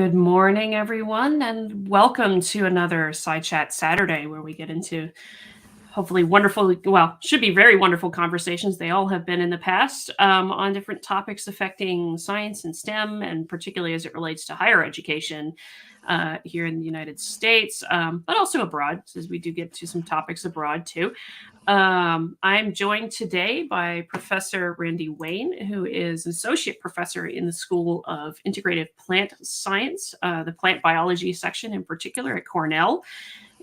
Good morning, everyone, and welcome to another SciChat Saturday where we get into hopefully wonderful, well, should be very wonderful conversations. They all have been in the past on different topics affecting science and STEM, and particularly as it relates to higher education here in the United States, but also abroad, as we do get to some topics abroad too. I'm joined today by Professor Randy Wayne, who is an associate professor in the School of Integrative Plant Science, the plant biology section in particular at Cornell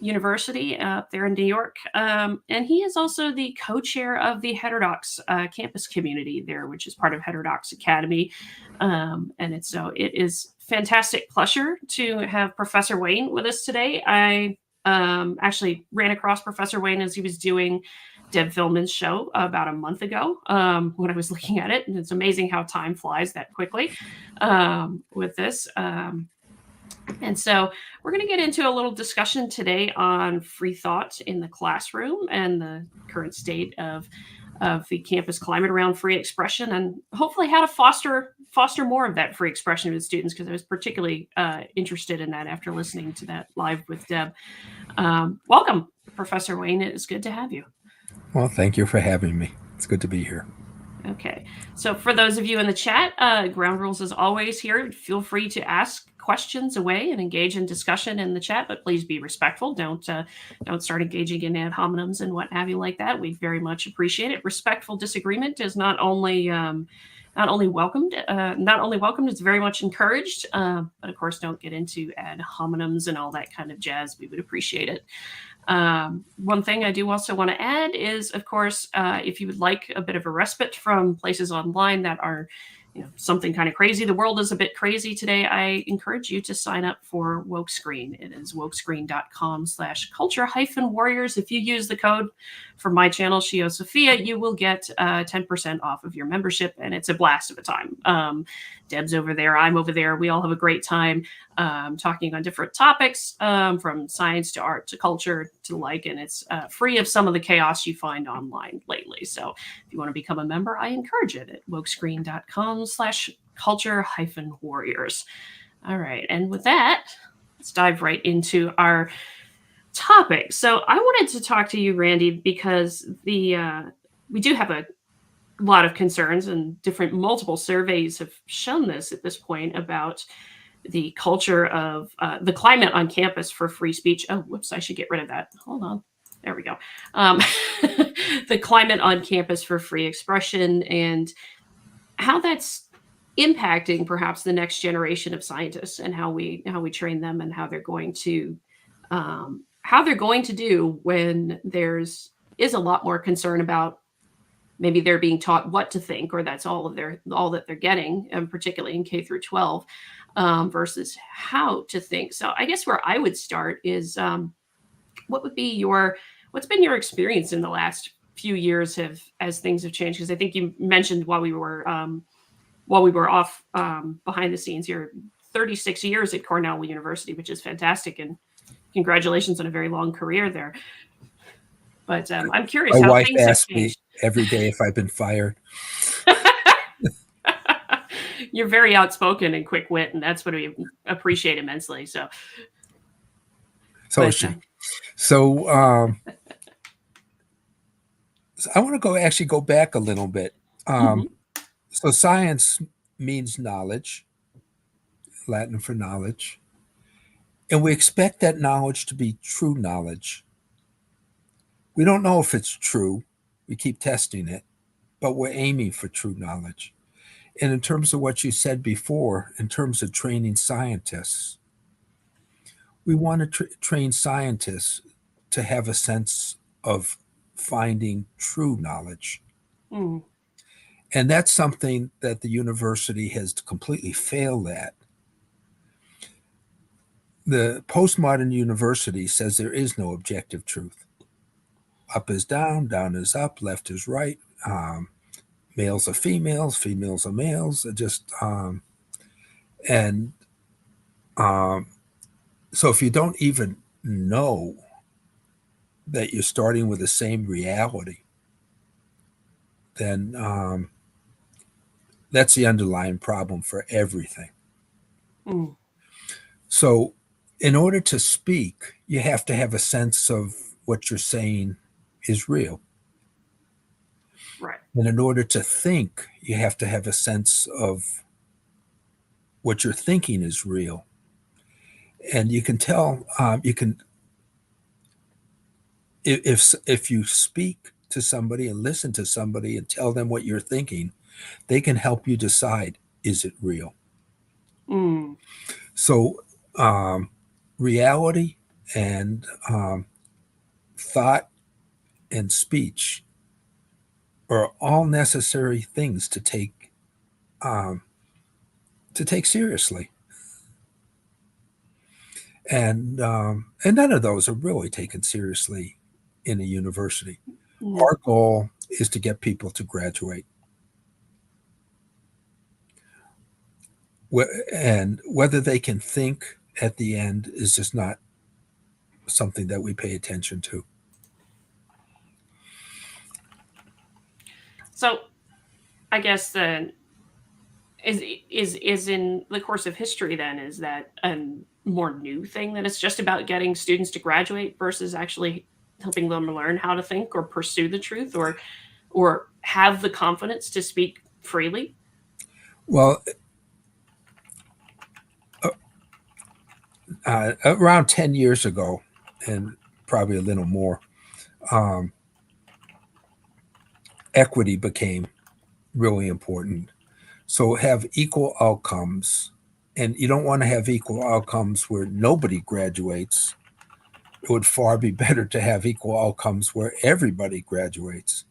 University up there in New York. And he is also the co-chair of the Heterodox campus community there, which is part of Heterodox Academy. It is fantastic pleasure to have Professor Wayne with us today. I actually ran across Professor Wayne as he was doing Deb Philman's show about a month ago when I was looking at it. And it's amazing how time flies that quickly with this. And so we're going to get into a little discussion today on free thought in the classroom and the current state of the campus climate around free expression, and hopefully how to foster more of that free expression with students, because I was particularly interested in that after listening to that live with Deb. Welcome, Professor Wayne. It is good to have you. Well, thank you for having me. It's good to be here. Okay. So for those of you in the chat, ground rules as always here. Feel free to ask questions away and engage in discussion in the chat, but please be respectful. Don't start engaging in ad hominems and what have you like that. We very much appreciate it. Respectful disagreement is not only welcomed, it's very much encouraged. But of course, don't get into ad hominems and all that kind of jazz. We would appreciate it. One thing I do also want to add is, of course, if you would like a bit of a respite from places online that are, something kind of crazy, the world is a bit crazy today, I encourage you to sign up for WokeScreen. It is wokescreen.com/culture-warriors. If you use the code for my channel, Shio Sophia, you will get 10% off of your membership, and it's a blast of a time. Deb's over there, I'm over there. We all have a great time talking on different topics, from science to art to culture to the like, and it's free of some of the chaos you find online lately. So if you want to become a member, I encourage it at wokescreen.com/culture-warriors. All right, and with that, let's dive right into our topic. So I wanted to talk to you, Randy, because we do have a lot of concerns, and multiple surveys have shown this at this point about the culture of the climate on campus for free speech. Oh, whoops, I should get rid of that. Hold on. There we go. The climate on campus for free expression, and how that's impacting perhaps the next generation of scientists, and how we train them, and how they're going to do when is a lot more concern about maybe they're being taught what to think, or that's all that they're getting, and particularly in K through 12, versus how to think. So I guess where I would start is, what's been your experience in the last few years as things have changed? Because I think you mentioned while we were off behind the scenes here, 36 years at Cornell University, which is fantastic, and congratulations on a very long career there. But I'm curious how things have changed. My wife asks me every day if I've been fired. You're very outspoken and quick-wit, and that's what we appreciate immensely. So is she. So I want to go back a little bit. So science means knowledge, Latin for knowledge, and we expect that knowledge to be true knowledge. We don't know if it's true. We keep testing it, but we're aiming for true knowledge. And in terms of what you said before, in terms of training scientists, we want to train scientists to have a sense of finding true knowledge. And that's something that the university has completely failed at. The postmodern university says there is no objective truth. Up is down, down is up, left is right. Males are females, females are males. So if you don't even know that you're starting with the same reality, then that's the underlying problem for everything. So, in order to speak, you have to have a sense of what you're saying is real. Right. And in order to think, you have to have a sense of what you're thinking is real. And you can tell, you can, if you speak to somebody and listen to somebody and tell them what you're thinking, they can help you decide, is it real? Mm. So, um, reality and thought and speech are all necessary things um, to take seriously, and none of those are really taken seriously in a university. No. Our goal is to get people to graduate, and whether they can think at the end is just not something that we pay attention to. So I guess then is in the course of history then is that a more new thing that it's just about getting students to graduate versus actually helping them learn how to think or pursue the truth or have the confidence to speak freely? Well, around 10 years ago, and probably a little more, um, equity became really important. So have equal outcomes. And you don't want to have equal outcomes where nobody graduates. It would far be better to have equal outcomes where everybody graduates.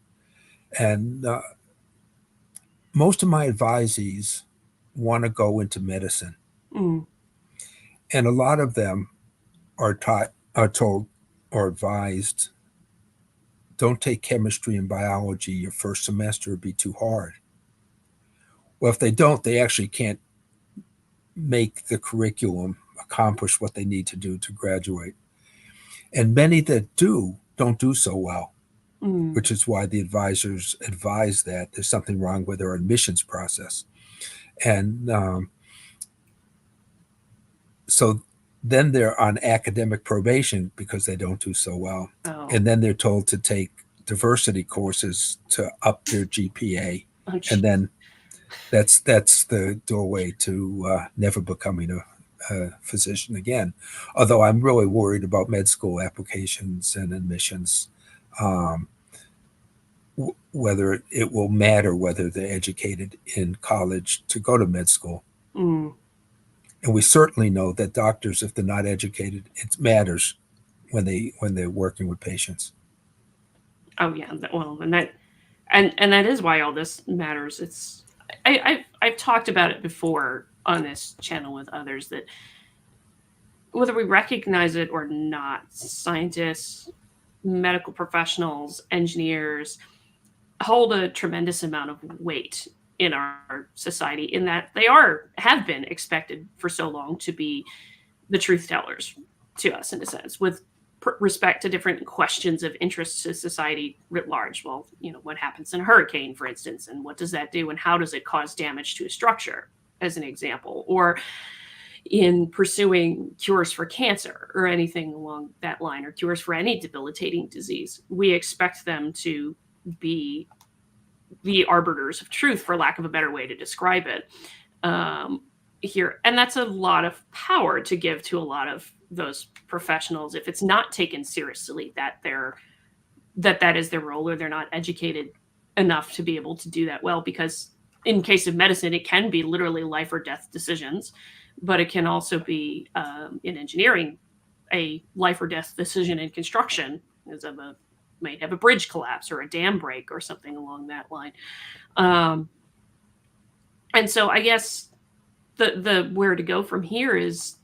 And most of my advisees want to go into medicine. Mm. And a lot of them are told, or advised, don't take chemistry and biology your first semester, it'd be too hard. Well, if they don't, they actually can't make the curriculum accomplish what they need to do to graduate. And many that do don't do so well, Mm. which is why the advisors advise that there's something wrong with their admissions process. And so then they're on academic probation because they don't do so well. Oh. And then they're told to take diversity courses to up their GPA. Oh, And geez. then that's the doorway to never becoming a physician again. Although I'm really worried about med school applications and admissions, um, whether it will matter whether they're educated in college to go to med school. Mm. And we certainly know that doctors, if they're not educated, it matters when they're working with patients. Oh yeah. Well, and that is why all this matters. It's I've talked about it before on this channel with others that whether we recognize it or not, scientists, medical professionals, engineers hold a tremendous amount of weight in our society in that they have been expected for so long to be the truth tellers to us in a sense with respect to different questions of interest to society writ large. Well, what happens in a hurricane, for instance, and what does that do and how does it cause damage to a structure, as an example, or in pursuing cures for cancer or anything along that line, or cures for any debilitating disease. We expect them to be the arbiters of truth, for lack of a better way to describe it. Um, Here, and that's a lot of power to give to a lot of those professionals if it's not taken seriously that is their role, or they're not educated enough to be able to do that well. Because in case of medicine, it can be literally life or death decisions, but it can also be in engineering a life or death decision in construction, as of a might have a bridge collapse or a dam break or something along that line. Um, and so I guess the where to go from here is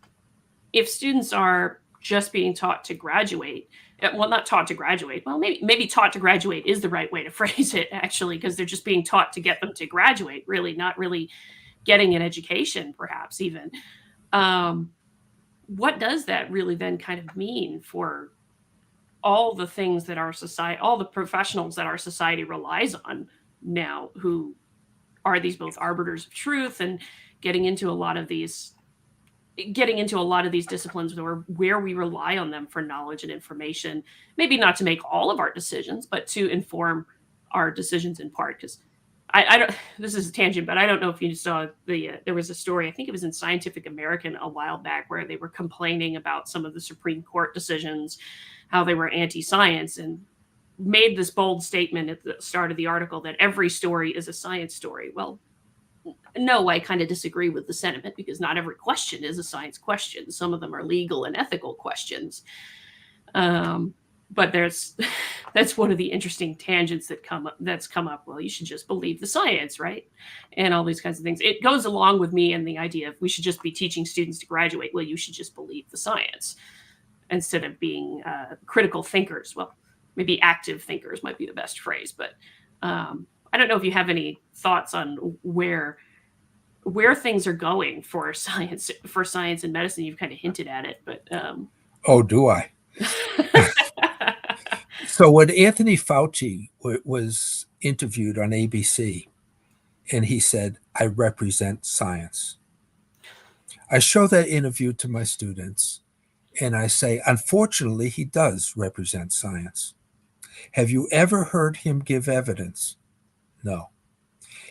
if students are just being taught to graduate, well, not taught to graduate, well, maybe taught to graduate is the right way to phrase it, actually, because they're just being taught to get them to graduate, really, not really getting an education, perhaps even. Um, what does that really then kind of mean for all the things that our society, all the professionals that our society relies on now, who are these both arbiters of truth and getting into a lot of these getting into a lot of these disciplines where we rely on them for knowledge and information, maybe not to make all of our decisions, but to inform our decisions in part. Because I don't, this is a tangent, but I don't know if you saw there was a story, I think it was in Scientific American a while back, where they were complaining about some of the Supreme Court decisions, how they were anti-science, and made this bold statement at the start of the article that every story is a science story. Well, no, I kind of disagree with the sentiment, because not every question is a science question. Some of them are legal and ethical questions. But that's one of the interesting tangents that's come up. Well, you should just believe the science, right? And all these kinds of things. It goes along with me and the idea of we should just be teaching students to graduate. Well, you should just believe the science instead of being critical thinkers. Well, maybe active thinkers might be the best phrase, but I don't know if you have any thoughts on where things are going for science and medicine. You've kind of hinted at it, but oh, do I? So when Anthony Fauci was interviewed on ABC, and he said, "I represent science," I show that interview to my students, and I say, unfortunately, he does represent science. Have you ever heard him give evidence? No.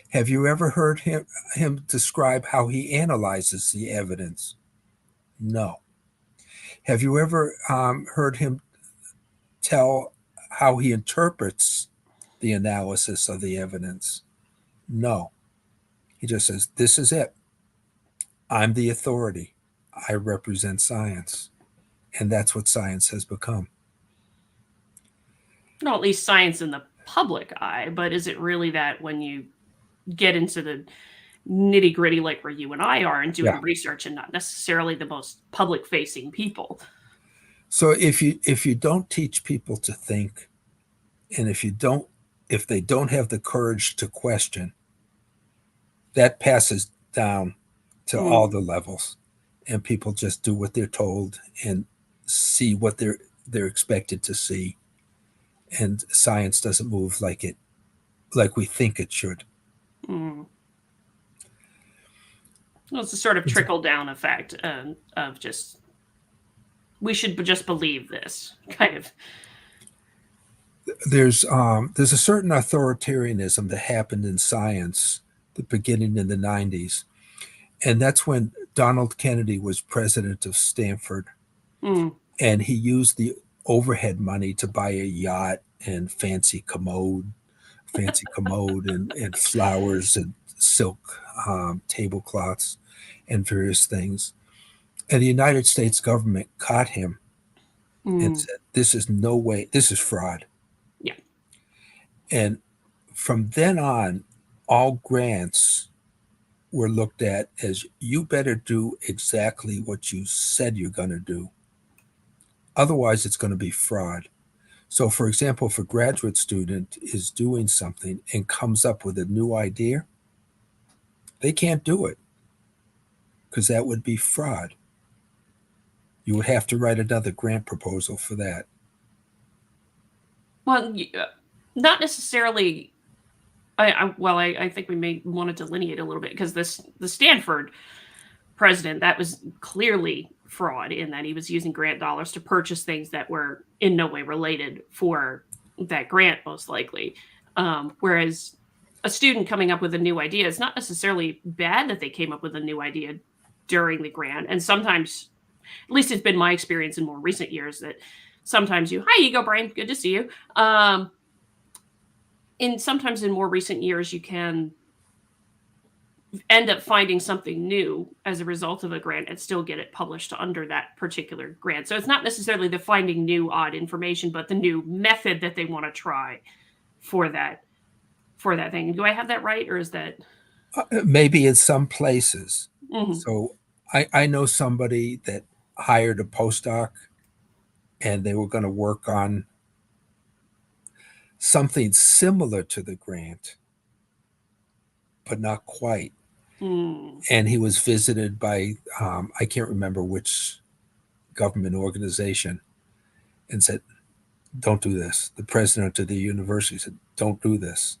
Have you ever heard him describe how he analyzes the evidence? No. Have you ever heard him tell how he interprets the analysis of the evidence? No. He just says, this is it. I'm the authority. I represent science. And that's what science has become. Well, at least science in the public eye, but is it really that when you get into the nitty gritty, like where you and I are, and doing research, and not necessarily the most public facing people? So if you don't teach people to think, and if they don't have the courage to question, that passes down to all the levels, and people just do what they're told and see what they're expected to see, and science doesn't move like we think it should. Well, it's a sort of trickle down effect of just, we should just believe this kind of. There's a certain authoritarianism that happened in science, the beginning in the 90s, and that's when Donald Kennedy was president of Stanford, and he used the overhead money to buy a yacht and fancy commode and flowers and silk tablecloths and various things. And the United States government caught him and said, this is no way, this is fraud. Yeah. And from then on, all grants were looked at as, you better do exactly what you said you're going to do. Otherwise, it's going to be fraud. So, for example, if a graduate student is doing something and comes up with a new idea, they can't do it because that would be fraud. You would have to write another grant proposal for that. Well, not necessarily. I think we may want to delineate a little bit, because the Stanford president, that was clearly fraud in that he was using grant dollars to purchase things that were in no way related for that grant, most likely. Whereas a student coming up with a new idea, is not necessarily bad that they came up with a new idea during the grant. And sometimes, at least it's been my experience in more recent years, that sometimes hi, Ego Brain, good to see you. Sometimes in more recent years, you can end up finding something new as a result of a grant and still get it published under that particular grant. So it's not necessarily the finding new odd information, but the new method that they want to try for that thing. Do I have that right, or is that maybe in some places? Mm-hmm. So I know somebody that hired a postdoc, and they were going to work on something similar to the grant, but not quite. And he was visited by, I can't remember which government organization, and said, don't do this. The president of the university said, don't do this.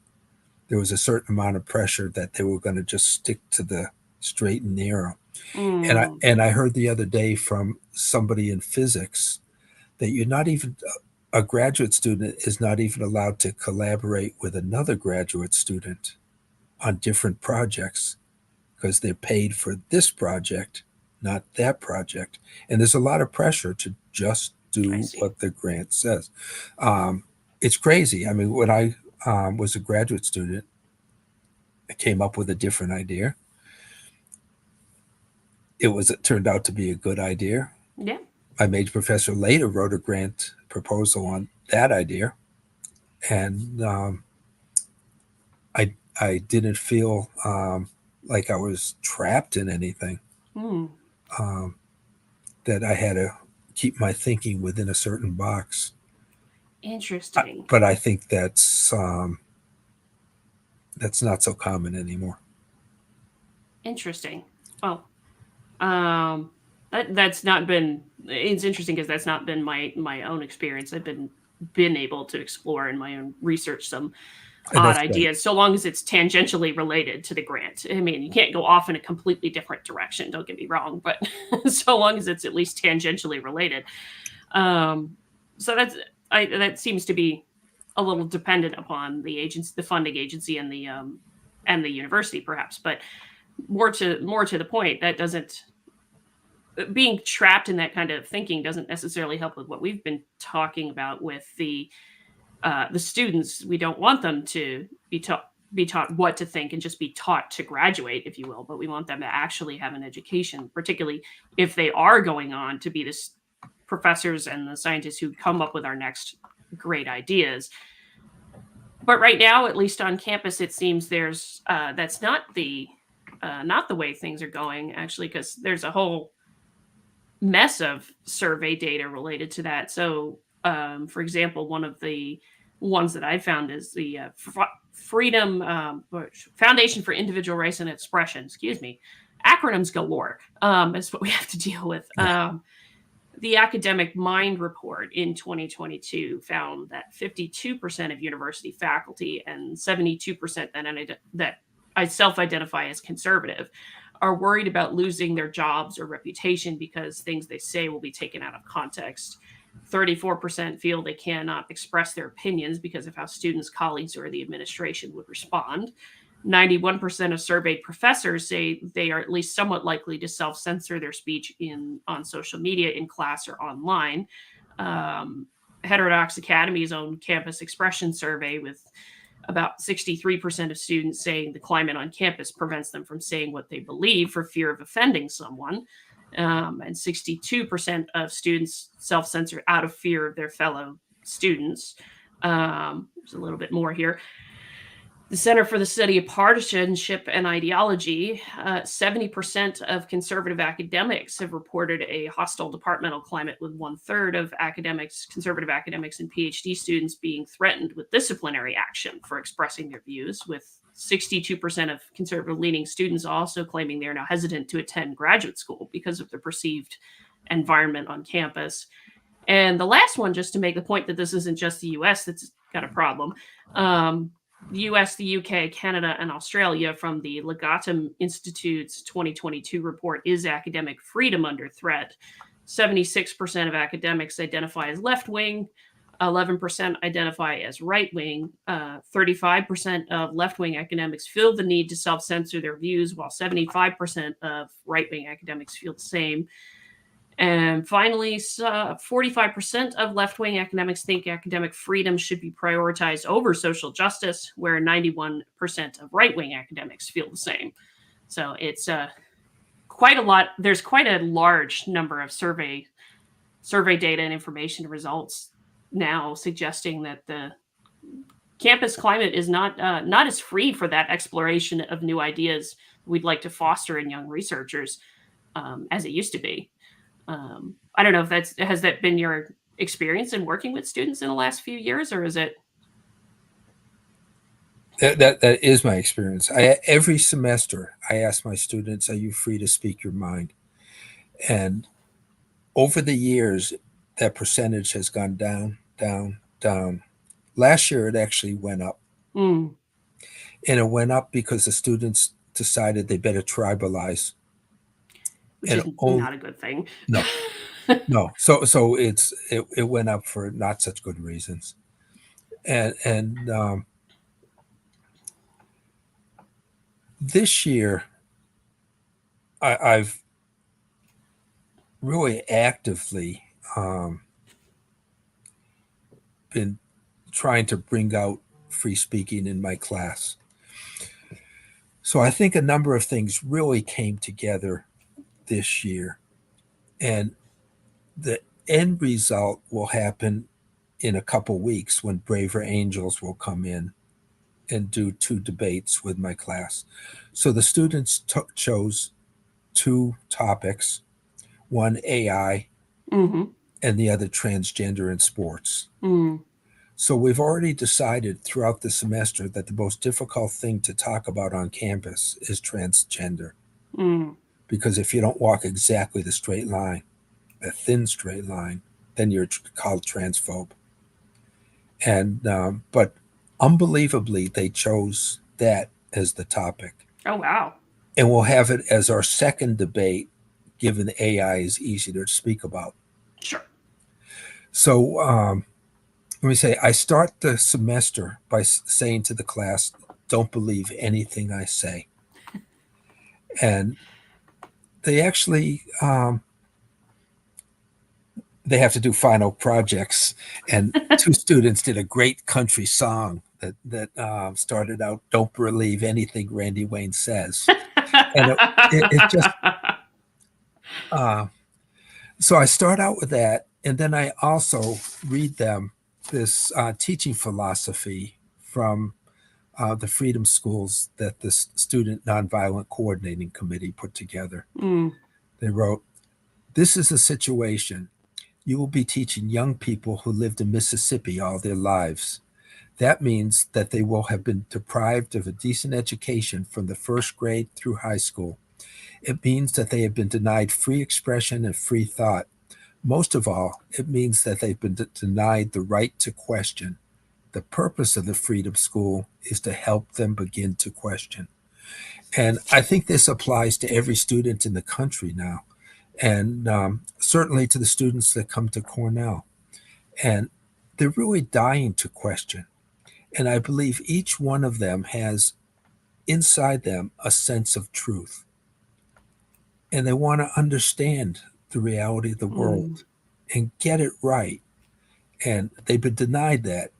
There was a certain amount of pressure that they were going to just stick to the straight and narrow. Mm, And I heard the other day from somebody in physics that you're not even a graduate student is not even allowed to collaborate with another graduate student on different projects because they're paid for this project, not that project. And there's a lot of pressure to just I do see. what the grant says. It's crazy. I mean, when I was a graduate student, I came up with a different idea. It turned out to be a good idea. Yeah. My major professor later wrote a grant proposal on that idea, and I didn't feel like I was trapped in anything. Mm, Um, that I had to keep my thinking within a certain box. interesting. But I think that's not so common anymore. Interesting. Well, um, that's not been. It's interesting because that's not been my own experience. I've been able to explore in my own research some And odd that's right. ideas, so long as it's tangentially related to the grant. I mean, you can't go off in a completely different direction. Don't get me wrong, but so long as it's at least tangentially related. Um, so that seems to be a little dependent upon the agency, the funding agency, and the university, perhaps. But more to the point, that doesn't being trapped in that kind of thinking doesn't necessarily help with what we've been talking about with the students. We don't want them to be taught what to think and just be taught to graduate, if you will, but we want them to actually have an education, particularly if they are going on to be the professors and the scientists who come up with our next great ideas. But right now, at least on campus, it seems there's that's not the way things are going, actually, because there's a whole mess of survey data related to that. So, for example, one of the ones that I found is the Freedom Foundation for Individual Rights and Expression. Excuse me, acronyms galore. Is what we have to deal with. Yeah. The Academic Mind report in 2022 found that 52% of university faculty and 72% that I self-identify as conservative are worried about losing their jobs or reputation because things they say will be taken out of context. 34% feel they cannot express their opinions because of how students, colleagues, or the administration would respond. 91% of surveyed professors say they are at least somewhat likely to self-censor their speech on social media, in class, or online. Um, Heterodox Academy's own campus expression survey, with about 63% of students saying the climate on campus prevents them from saying what they believe for fear of offending someone. And 62% of students self-censor out of fear of their fellow students. There's a little bit more here. The Center for the Study of Partisanship and Ideology, 70% of conservative academics have reported a hostile departmental climate, with one-third of conservative academics and PhD students being threatened with disciplinary action for expressing their views, with 62% of conservative-leaning students also claiming they are now hesitant to attend graduate school because of the perceived environment on campus. And the last one, just to make the point that this isn't just the US that's got a problem, the US, the UK, Canada, and Australia, from the Legatum Institute's 2022 report, Is Academic Freedom Under Threat? 76% of academics identify as left wing, 11% identify as right wing, 35% of left wing academics feel the need to self censor their views, while 75% of right wing academics feel the same. And finally, 45% of left wing academics think academic freedom should be prioritized over social justice, where 91% of right wing academics feel the same. So it's quite a lot. There's quite a large number of survey data and information results now suggesting that the campus climate is not as free for that exploration of new ideas we'd like to foster in young researchers as it used to be. I don't know if has that been your experience in working with students in the last few years, or is it? That is my experience. Every semester I ask my students, "Are you free to speak your mind?" And over the years, that percentage has gone down, down, down. Last year, it actually went up, Mm, and it went up because the students decided they better tribalize. Which And is not a good thing. no, no. So it went up for not such good reasons. And this year, I've really actively been trying to bring out free speaking in my class. So I think a number of things really came together this year, and the end result will happen in a couple weeks when Braver Angels will come in and do 2 debates with my class. So the students chose 2 topics, one AI Mm-hmm. and the other transgender in sports. Mm. So we've already decided throughout the semester that the most difficult thing to talk about on campus is transgender. Mm. Because if you don't walk exactly the straight line, a thin straight line, then you're called transphobe. And but unbelievably, they chose that as the topic, Oh, wow. and we'll have it as our second debate, given AI is easy to speak about. Sure. So let me say, I start the semester by saying to the class, "Don't believe anything I say," and they actually they have to do final projects, and 2 students did a great country song that started out, "Don't believe anything Randy Wayne says," and it just uh, so I start out with that, and then I also read them this teaching philosophy from the Freedom Schools that the Student Nonviolent Coordinating Committee put together. Mm. They wrote, "This is a situation. You will be teaching young people who lived in Mississippi all their lives. That means that they will have been deprived of a decent education from the first grade through high school. It means that they have been denied free expression and free thought. Most of all, it means that they've been denied the right to question. The purpose of the Freedom School is to help them begin to question." And I think this applies to every student in the country now, and certainly to the students that come to Cornell. And they're really dying to question. And I believe each one of them has inside them a sense of truth. And they want to understand the reality of the world Mm. and get it right. And they've been denied that.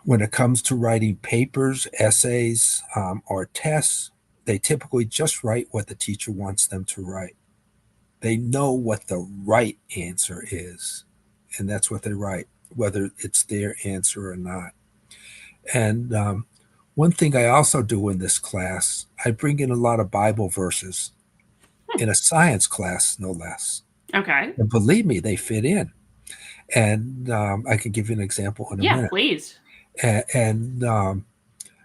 When it comes to writing papers, essays, or tests, they typically just write what the teacher wants them to write. They know what the right answer is, and that's what they write, whether it's their answer or not. And one thing I also do in this class, I bring in a lot of Bible verses in a science class, no less. Okay. And believe me, they fit in. And I can give you an example in a Yeah, minute. please. And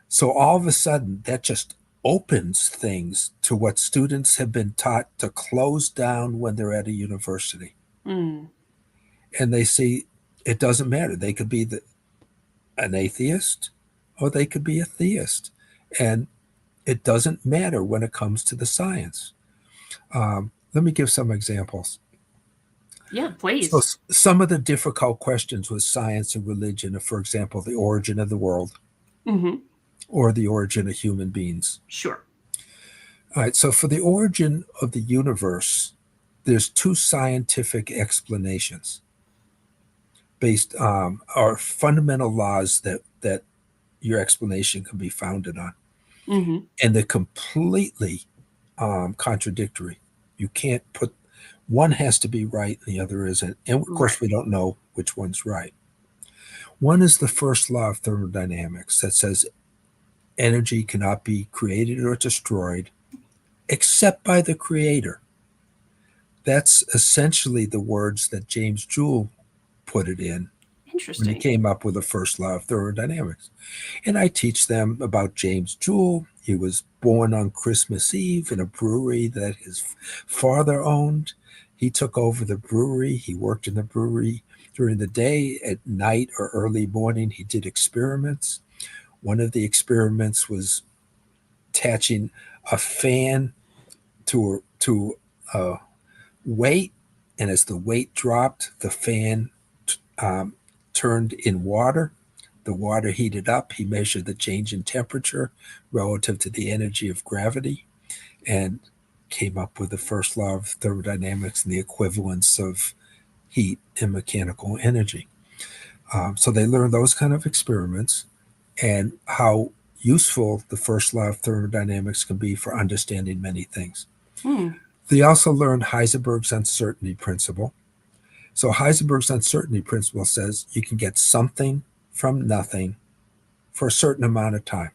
so all of a sudden, that just opens things to what students have been taught to close down when they're at a university. Mm. And they see it doesn't matter. They could be an atheist or they could be a theist. And it doesn't matter when it comes to the science. Let me give some examples. Yeah, So please. some of the difficult questions with science and religion are, for example, the origin of the world Mm-hmm. or the origin of human beings. Sure. All right, so for the origin of the universe, there's 2 scientific explanations based are fundamental laws that your explanation can be founded on, Mm-hmm. and they're completely contradictory. You can't put one has to be right and the other isn't, and of course Right. we don't know which one's right. One is the first law of thermodynamics that says energy cannot be created or destroyed except by the creator. That's essentially the words that James Joule put it in when he Interesting. came up with the first law of thermodynamics. And I teach them about James Joule. He was born on Christmas Eve in a brewery that his father owned. He took over the brewery. He worked in the brewery during the day. At night or early morning, he did experiments. One of the experiments was attaching a fan to a weight, and as the weight dropped, the fan turned in water. The water heated up. He measured the change in temperature relative to the energy of gravity, and came up with the first law of thermodynamics and the equivalence of heat and mechanical energy. So they learned those kind of experiments and how useful the first law of thermodynamics can be for understanding many things. They also learned Heisenberg's uncertainty principle. So Heisenberg's uncertainty principle says you can get something from nothing for a certain amount of time.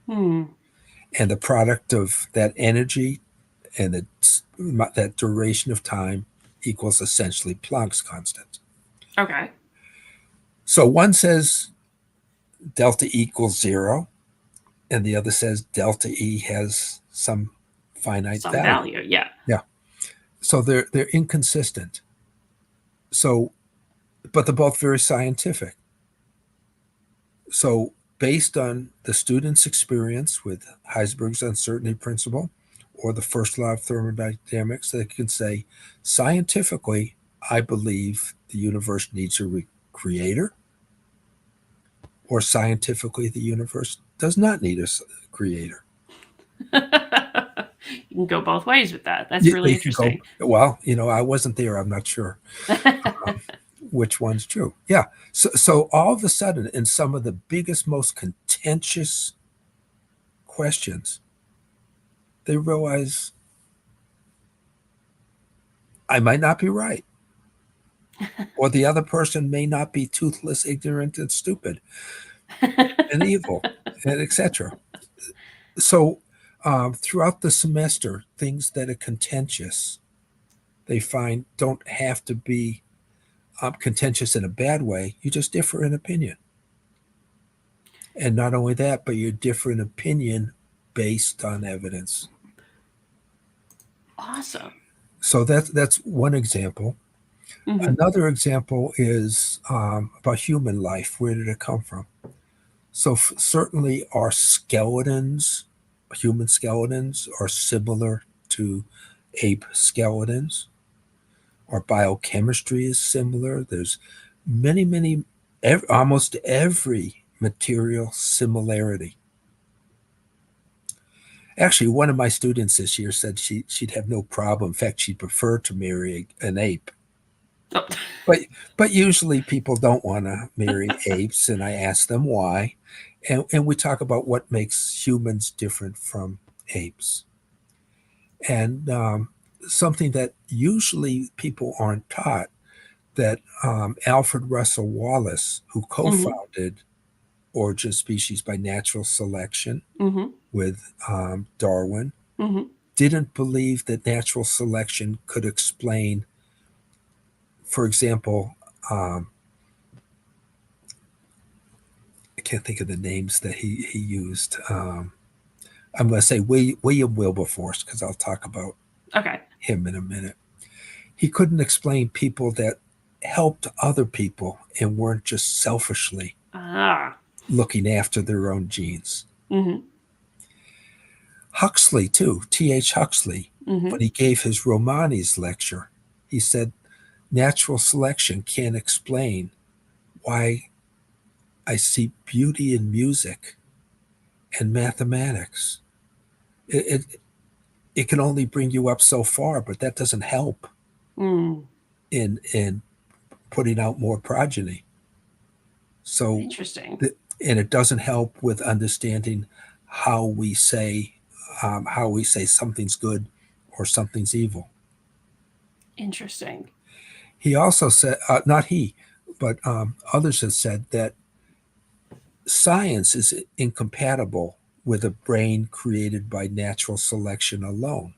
And the product of that energy and that duration of time equals essentially Planck's constant. Okay. So one says delta equals 0, and the other says delta E has some finite Some value. Yeah. Yeah. So they're inconsistent. So, but they're both very scientific. So based on the student's experience with Heisenberg's uncertainty principle or the first law of thermodynamics, they can say, scientifically, I believe the universe needs a creator, or scientifically, the universe does not need a creator. You can go both ways with that. That's really interesting. Well, I wasn't there. I'm not sure which one's true. Yeah. So all of a sudden, in some of the biggest, most contentious questions, they realize I might not be right. Or the other person may not be toothless, ignorant, and stupid, and evil, and etc. So throughout the semester, things that are contentious, they find don't have to be contentious in a bad way. You just differ in opinion. And not only that, but you differ in opinion based on evidence. Awesome. So that's one example. Another example is about human life. Where did it come from? So certainly our skeletons, human skeletons, are similar to ape skeletons. Our biochemistry is similar. There's almost every material similarity. Actually, one of my students this year said she'd have no problem. In fact, she'd prefer to marry an ape. Oh. But usually people don't want to marry apes, and I ask them why. And we talk about what makes humans different from apes. And something that usually people aren't taught, that Alfred Russel Wallace, who co-founded Origin of Species by Natural Selection with Darwin, didn't believe that natural selection could explain, for example, I can't think of the names that he used. I'm going to say William Wilberforce, because I'll talk about him in a minute. He couldn't explain people that helped other people and weren't just selfishly looking after their own genes. Huxley, too, T.H. Huxley, when he gave his Romanes lecture, he said, natural selection can't explain why I see beauty in music and mathematics. It can only bring you up so far, but that doesn't help in putting out more progeny. So interesting. And it doesn't help with understanding how we say something's good or something's evil. Interesting. He also said, not he, but others have said that science is incompatible with a brain created by natural selection alone,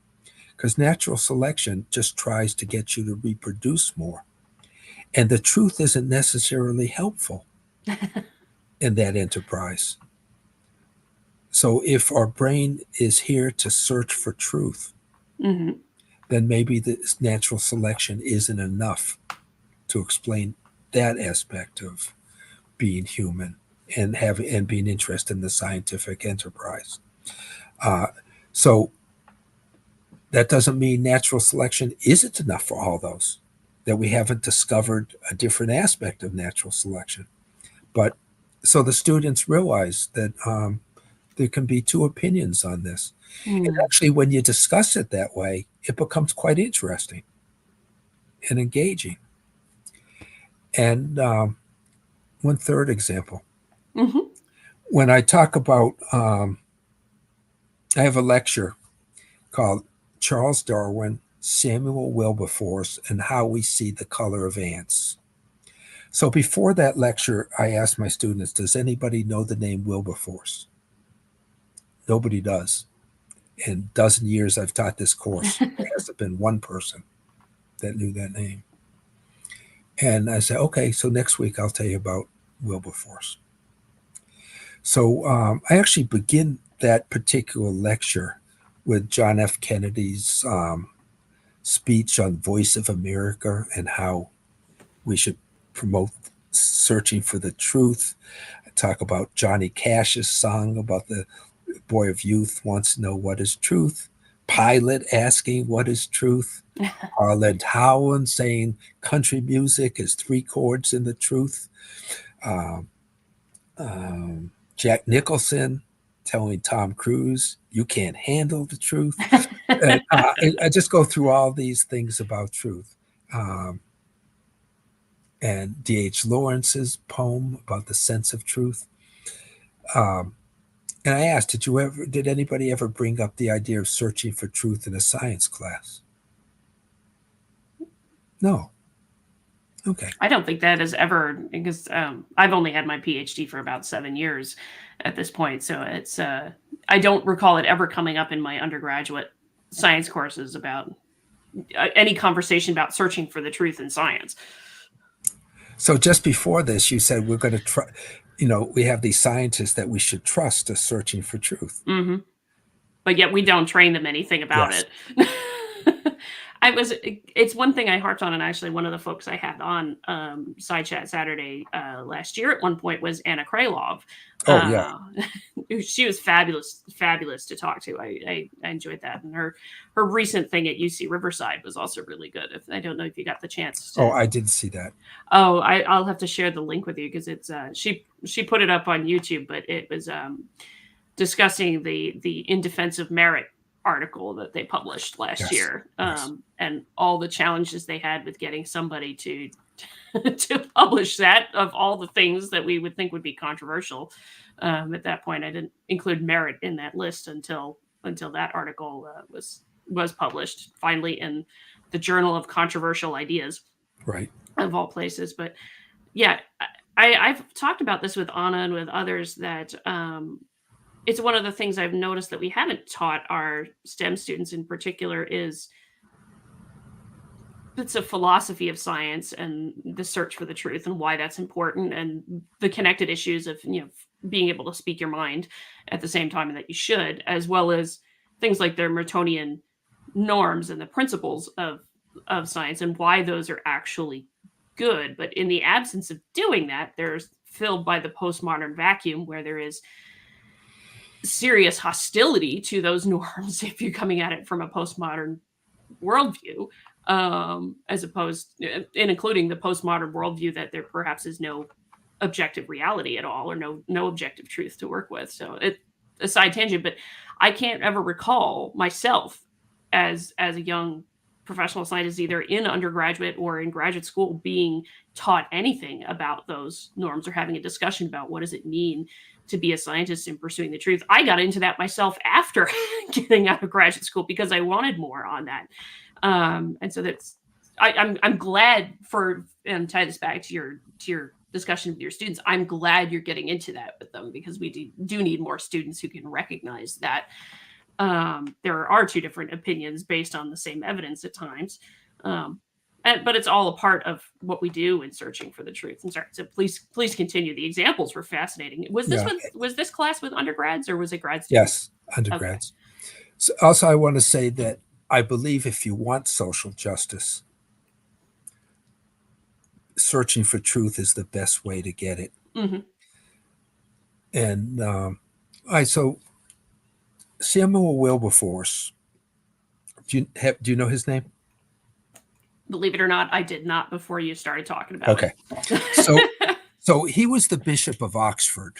because natural selection just tries to get you to reproduce more. And the truth isn't necessarily helpful in that enterprise. So if our brain is here to search for truth, then maybe this natural selection isn't enough to explain that aspect of being human and being interested in the scientific enterprise. So that doesn't mean natural selection isn't enough for all those, that we haven't discovered a different aspect of natural selection. But so the students realize that there can be two opinions on this. And Mm. actually, when you discuss it that way, it becomes quite interesting and engaging. And one third example, Hmm. when I talk about, I have a lecture called Charles Darwin, Samuel Wilberforce, and How We See the Color of Ants. So before that lecture, I asked my students, does anybody know the name Wilberforce? Nobody does. In a dozen years I've taught this course, there hasn't been one person that knew that name. And I said, okay, so next week I'll tell you about Wilberforce. So I actually begin that particular lecture with John F. Kennedy's speech on Voice of America and how we should promote searching for the truth. I talk about Johnny Cash's song about the boy of youth wants to know what is truth. Pilate asking what is truth. Harlan Howland saying country music is three chords in the truth. Um, Jack Nicholson telling Tom Cruise, you can't handle the truth. And, I just go through all these things about truth. Um, and D.H. Lawrence's poem about the sense of truth. Um, and I asked, did anybody ever bring up the idea of searching for truth in a science class? No. Okay. I don't think that has ever, because I've only had my PhD for about 7 years at this point, so it's I don't recall it ever coming up in my undergraduate science courses about any conversation about searching for the truth in science. So just before this, you said we're going to try, we have these scientists that we should trust as searching for truth. Hmm. But yet we don't train them anything about Yes. it. It's one thing I harped on, and actually one of the folks I had on SciChat Saturday last year at one point was Anna Krylov. Oh, yeah. Uh, she was fabulous to talk to. I enjoyed that, and her recent thing at UC Riverside was also really good. I don't know if you got the chance to. Oh, I didn't see that. Oh, I'll have to share the link with you because it's she put it up on YouTube, but it was discussing the In Defense of Merit article that they published last Yes. year, Yes. and all the challenges they had with getting somebody to to publish that, of all the things that we would think would be controversial. At that point, I didn't include merit in that list until that article was published finally in the Journal of Controversial Ideas, Right. of all places. But yeah, I've talked about this with Anna and with others that it's one of the things I've noticed that we haven't taught our STEM students in particular is it's a philosophy of science and the search for the truth and why that's important, and the connected issues of being able to speak your mind at the same time that you should, as well as things like the Mertonian norms and the principles of science and why those are actually good. But in the absence of doing that, there's filled by the postmodern vacuum where there is serious hostility to those norms if you're coming at it from a postmodern worldview, as opposed and including the postmodern worldview that there perhaps is no objective reality at all, or no objective truth to work with. So it a side tangent, but I can't ever recall myself as a young professional scientist, either in undergraduate or in graduate school, being taught anything about those norms or having a discussion about what does it mean to be a scientist and pursuing the truth. I got into that myself after getting out of graduate school because I wanted more on that. And so that's I'm glad for, and tie this back to your discussion with your students. I'm glad you're getting into that with them, because we do need more students who can recognize that there are two different opinions based on the same evidence at times. But it's all a part of what we do in searching for the truth. And sorry, so please continue. The examples were fascinating. Yeah. Was this class with undergrads or was it grad Yes. students? Undergrads. Okay. So also, I want to say that I believe if you want social justice, searching for truth is the best way to get it. Mm-hmm. And so Samuel Wilberforce. Do you know his name? Believe it or not, I did not before you started talking about Okay. So it. so he was the Bishop of Oxford.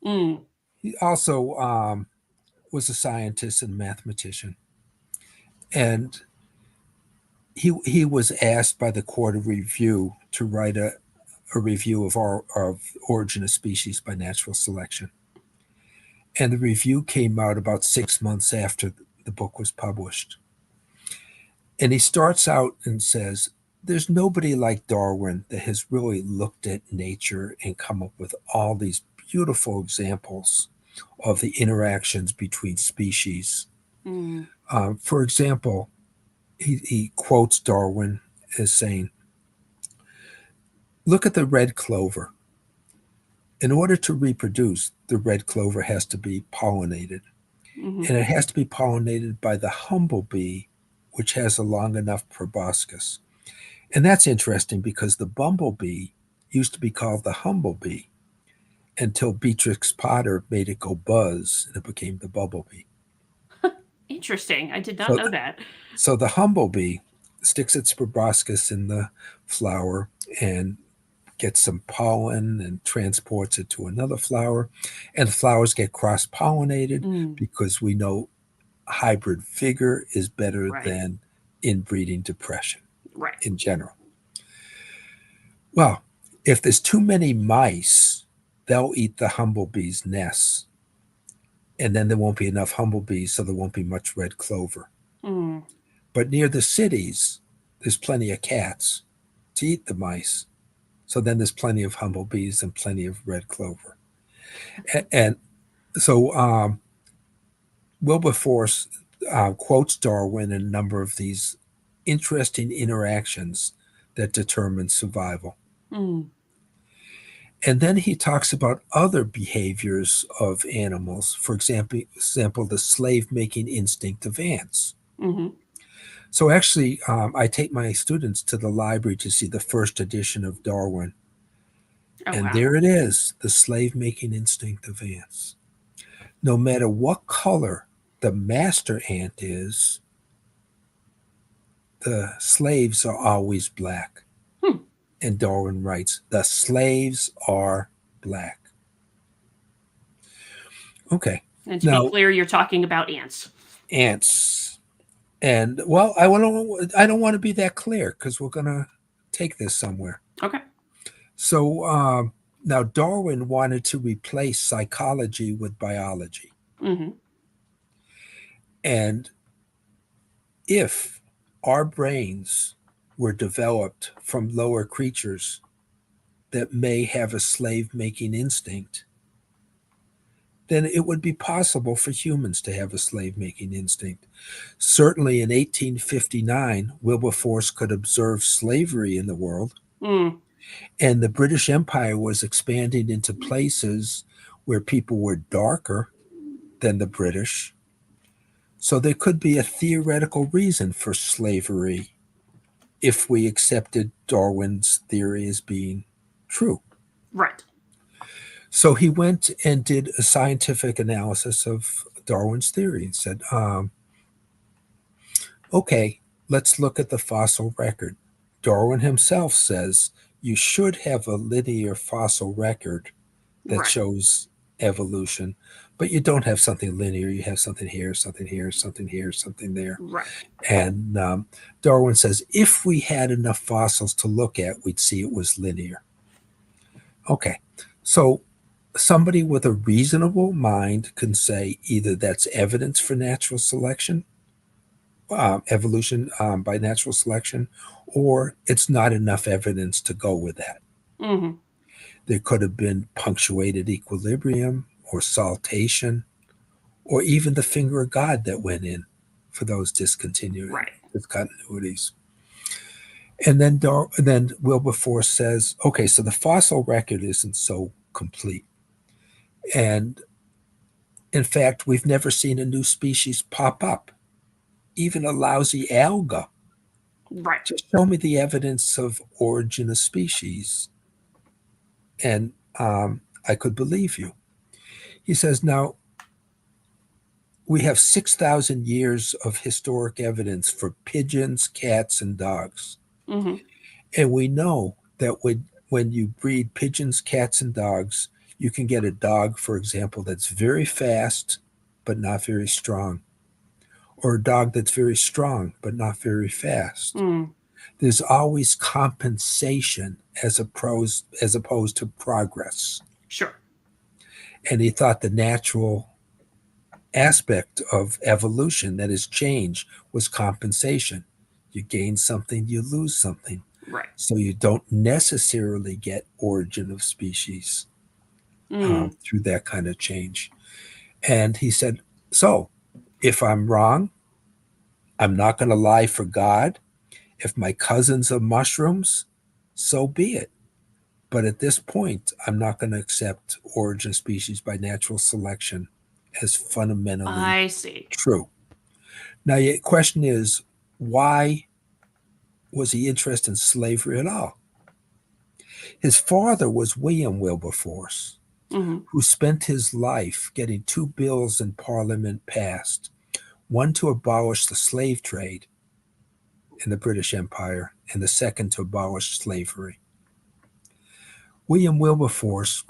Mm. He also was a scientist and mathematician, and he was asked by the Court of Review to write a review of Origin of Species by Natural Selection. And the review came out about 6 months after the book was published. And he starts out and says, there's nobody like Darwin that has really looked at nature and come up with all these beautiful examples of the interactions between species. Mm. For example, he quotes Darwin as saying, look at the red clover. In order to reproduce, the red clover has to be pollinated. Hmm. And it has to be pollinated by the humblebee, which has a long enough proboscis. And that's interesting because the bumblebee used to be called the humblebee until Beatrix Potter made it go buzz and it became the bumblebee. Interesting. I did not So, know that. so the humblebee sticks its proboscis in the flower and gets some pollen and transports it to another flower. And the flowers get cross pollinated Mm. because we know hybrid vigor is better Right. than inbreeding depression Right. in general. Well, if there's too many mice, they'll eat the humblebee's nests. And then there won't be enough humblebees, so there won't be much red clover. Mm. But near the cities, there's plenty of cats to eat the mice. So then there's plenty of humblebees and plenty of red clover. And so Wilberforce quotes Darwin in a number of these interesting interactions that determine survival. Mm. And then he talks about other behaviors of animals, for example the slave making instinct of ants. Hmm. So actually, I take my students to the library to see the first edition of Darwin. Oh, And wow. there it is, the slave making instinct of ants. No matter what color the master ant is, the slaves are always black. Hmm. And Darwin writes, the slaves are black. Okay. And to be Now, clear, you're talking about ants. ants. And well, I don't want to be that clear because we're going to take this somewhere. Okay. So now Darwin wanted to replace psychology with biology. Hmm. And if our brains were developed from lower creatures that may have a slave making instinct, then it would be possible for humans to have a slave making instinct. Certainly in 1859, Wilberforce could observe slavery in the world, Mm. and the British Empire was expanding into places where people were darker than the British. So there could be a theoretical reason for slavery if we accepted Darwin's theory as being true. Right. So he went and did a scientific analysis of Darwin's theory and said, okay, let's look at the fossil record. Darwin himself says you should have a linear fossil record that Right. shows evolution, but you don't have something linear. You have something here, something here, something here, something there. Right. And Darwin says if we had enough fossils to look at, we'd see it was linear. Okay, so somebody with a reasonable mind can say either that's evidence for natural selection, evolution by natural selection, or it's not enough evidence to go with that. Hmm. There could have been punctuated equilibrium or saltation, or even the finger of God that went in for those Right. discontinuities. And then Wilberforce says, okay, so the fossil record isn't so complete. And in fact, we've never seen a new species pop up, even a lousy alga. Right. Just show me the evidence of origin of species, and I could believe you. He says, now, we have 6,000 years of historic evidence for pigeons, cats, and dogs. Hmm. And we know that when you breed pigeons, cats, and dogs, you can get a dog, for example, that's very fast but not very strong, or a dog that's very strong but not very fast. Mm. There's always compensation as opposed to progress. Sure. And he thought the natural aspect of evolution, that is change, was compensation. You gain something, you lose something. Right. So you don't necessarily get origin of species Mm. through that kind of change. And he said, so if I'm wrong, I'm not going to lie for God. If my cousins are mushrooms, so be it. But at this point, I'm not going to accept origin of species by natural selection as fundamentally I see. true. Now, the question is, why was he interested in slavery at all? His father was William Wilberforce, Hmm. who spent his life getting two bills in Parliament passed, one to abolish the slave trade in the British Empire, and the second to abolish slavery. William Wilberforce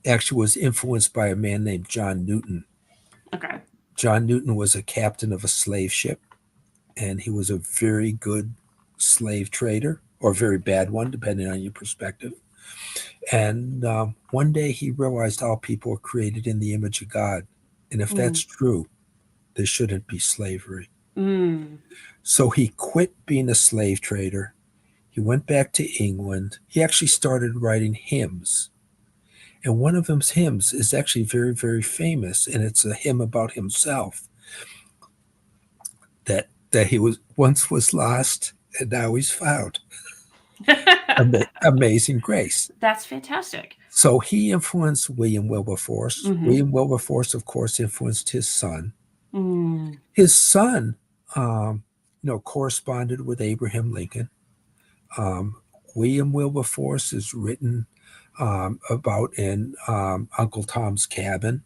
actually was influenced by a man named John Newton. Okay. John Newton was a captain of a slave ship, and he was a very good slave trader, or a very bad one, depending on your perspective. And one day he realized all people are created in the image of God. And if that's Mm. true, there shouldn't be slavery. Mm. So he quit being a slave trader. He went back to England. He actually started writing hymns. And one of those hymns is actually very, very famous. And it's a hymn about himself that he was lost and now he's found. Amazing grace. That's fantastic. So he influenced William Wilberforce. Hmm. William Wilberforce, of course, influenced his son. Mm. His son, corresponded with Abraham Lincoln. Um, William Wilberforce is written about in Uncle Tom's Cabin.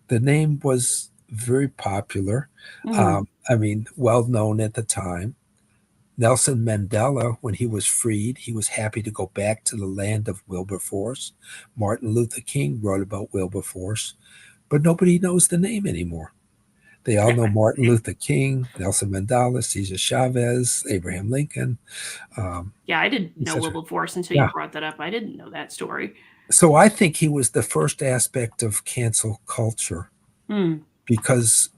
The name was very popular. Mm. Well known at the time. Nelson Mandela, when he was freed, he was happy to go back to the land of Wilberforce. Martin Luther King wrote about Wilberforce, but nobody knows the name anymore. They all know Martin Luther King, Nelson Mandela, Cesar Chavez, Abraham Lincoln, Yeah, I didn't know etc. Wilberforce until you Yeah. brought that up. I didn't know that story. So I think he was the first aspect of cancel culture Mm. because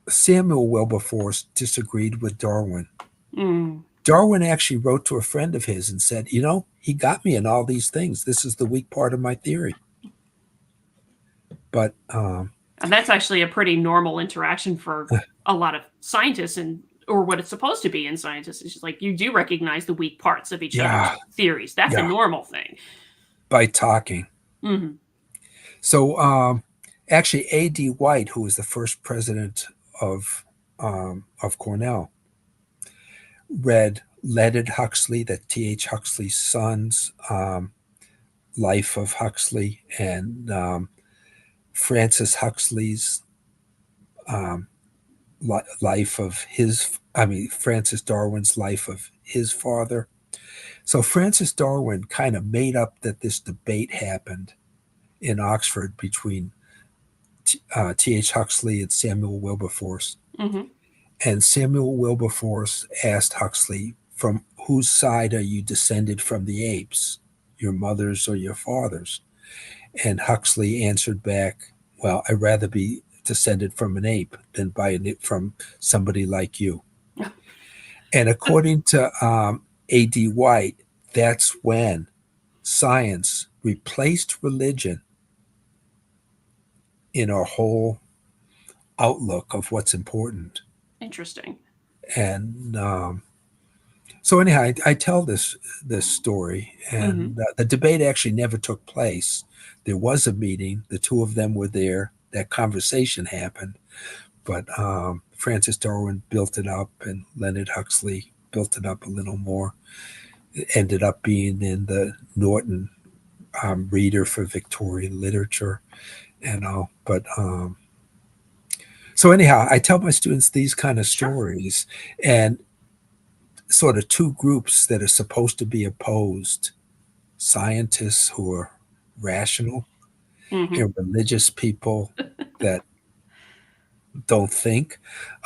Samuel Wilberforce disagreed with Darwin. Mm. Darwin actually wrote to a friend of his and said, he got me in all these things. This is the weak part of my theory. But And that's actually a pretty normal interaction for a lot of scientists or what it's supposed to be in scientists. It's just like you do recognize the weak parts of each other's yeah, theories. That's a yeah, normal thing. by talking. Hmm. So actually, A.D. White, who was the first president of Cornell, read Leonard Huxley, that T.H. Huxley's son's Life of Huxley, and Francis Huxley's um, life of Francis Darwin's life of his father. So Francis Darwin kind of made up that this debate happened in Oxford between T.H. Huxley and Samuel Wilberforce. Hmm. And Samuel Wilberforce asked Huxley, from whose side are you descended from the apes, your mother's or your father's? And Huxley answered back, well, I'd rather be descended from an ape than from somebody like you. And according to A.D. White, that's when science replaced religion in our whole outlook of what's important. Interesting. And so anyhow, I tell this story, Hmm. and the debate actually never took place. There was a meeting; the two of them were there. That conversation happened, but Francis Darwin built it up, and Leonard Huxley built it up a little more. It ended up being in the Norton Reader for Victorian Literature, and all. But So anyhow, I tell my students these kind of Sure. stories, and sort of two groups that are supposed to be opposed: scientists who are rational Hmm. and religious people that don't think,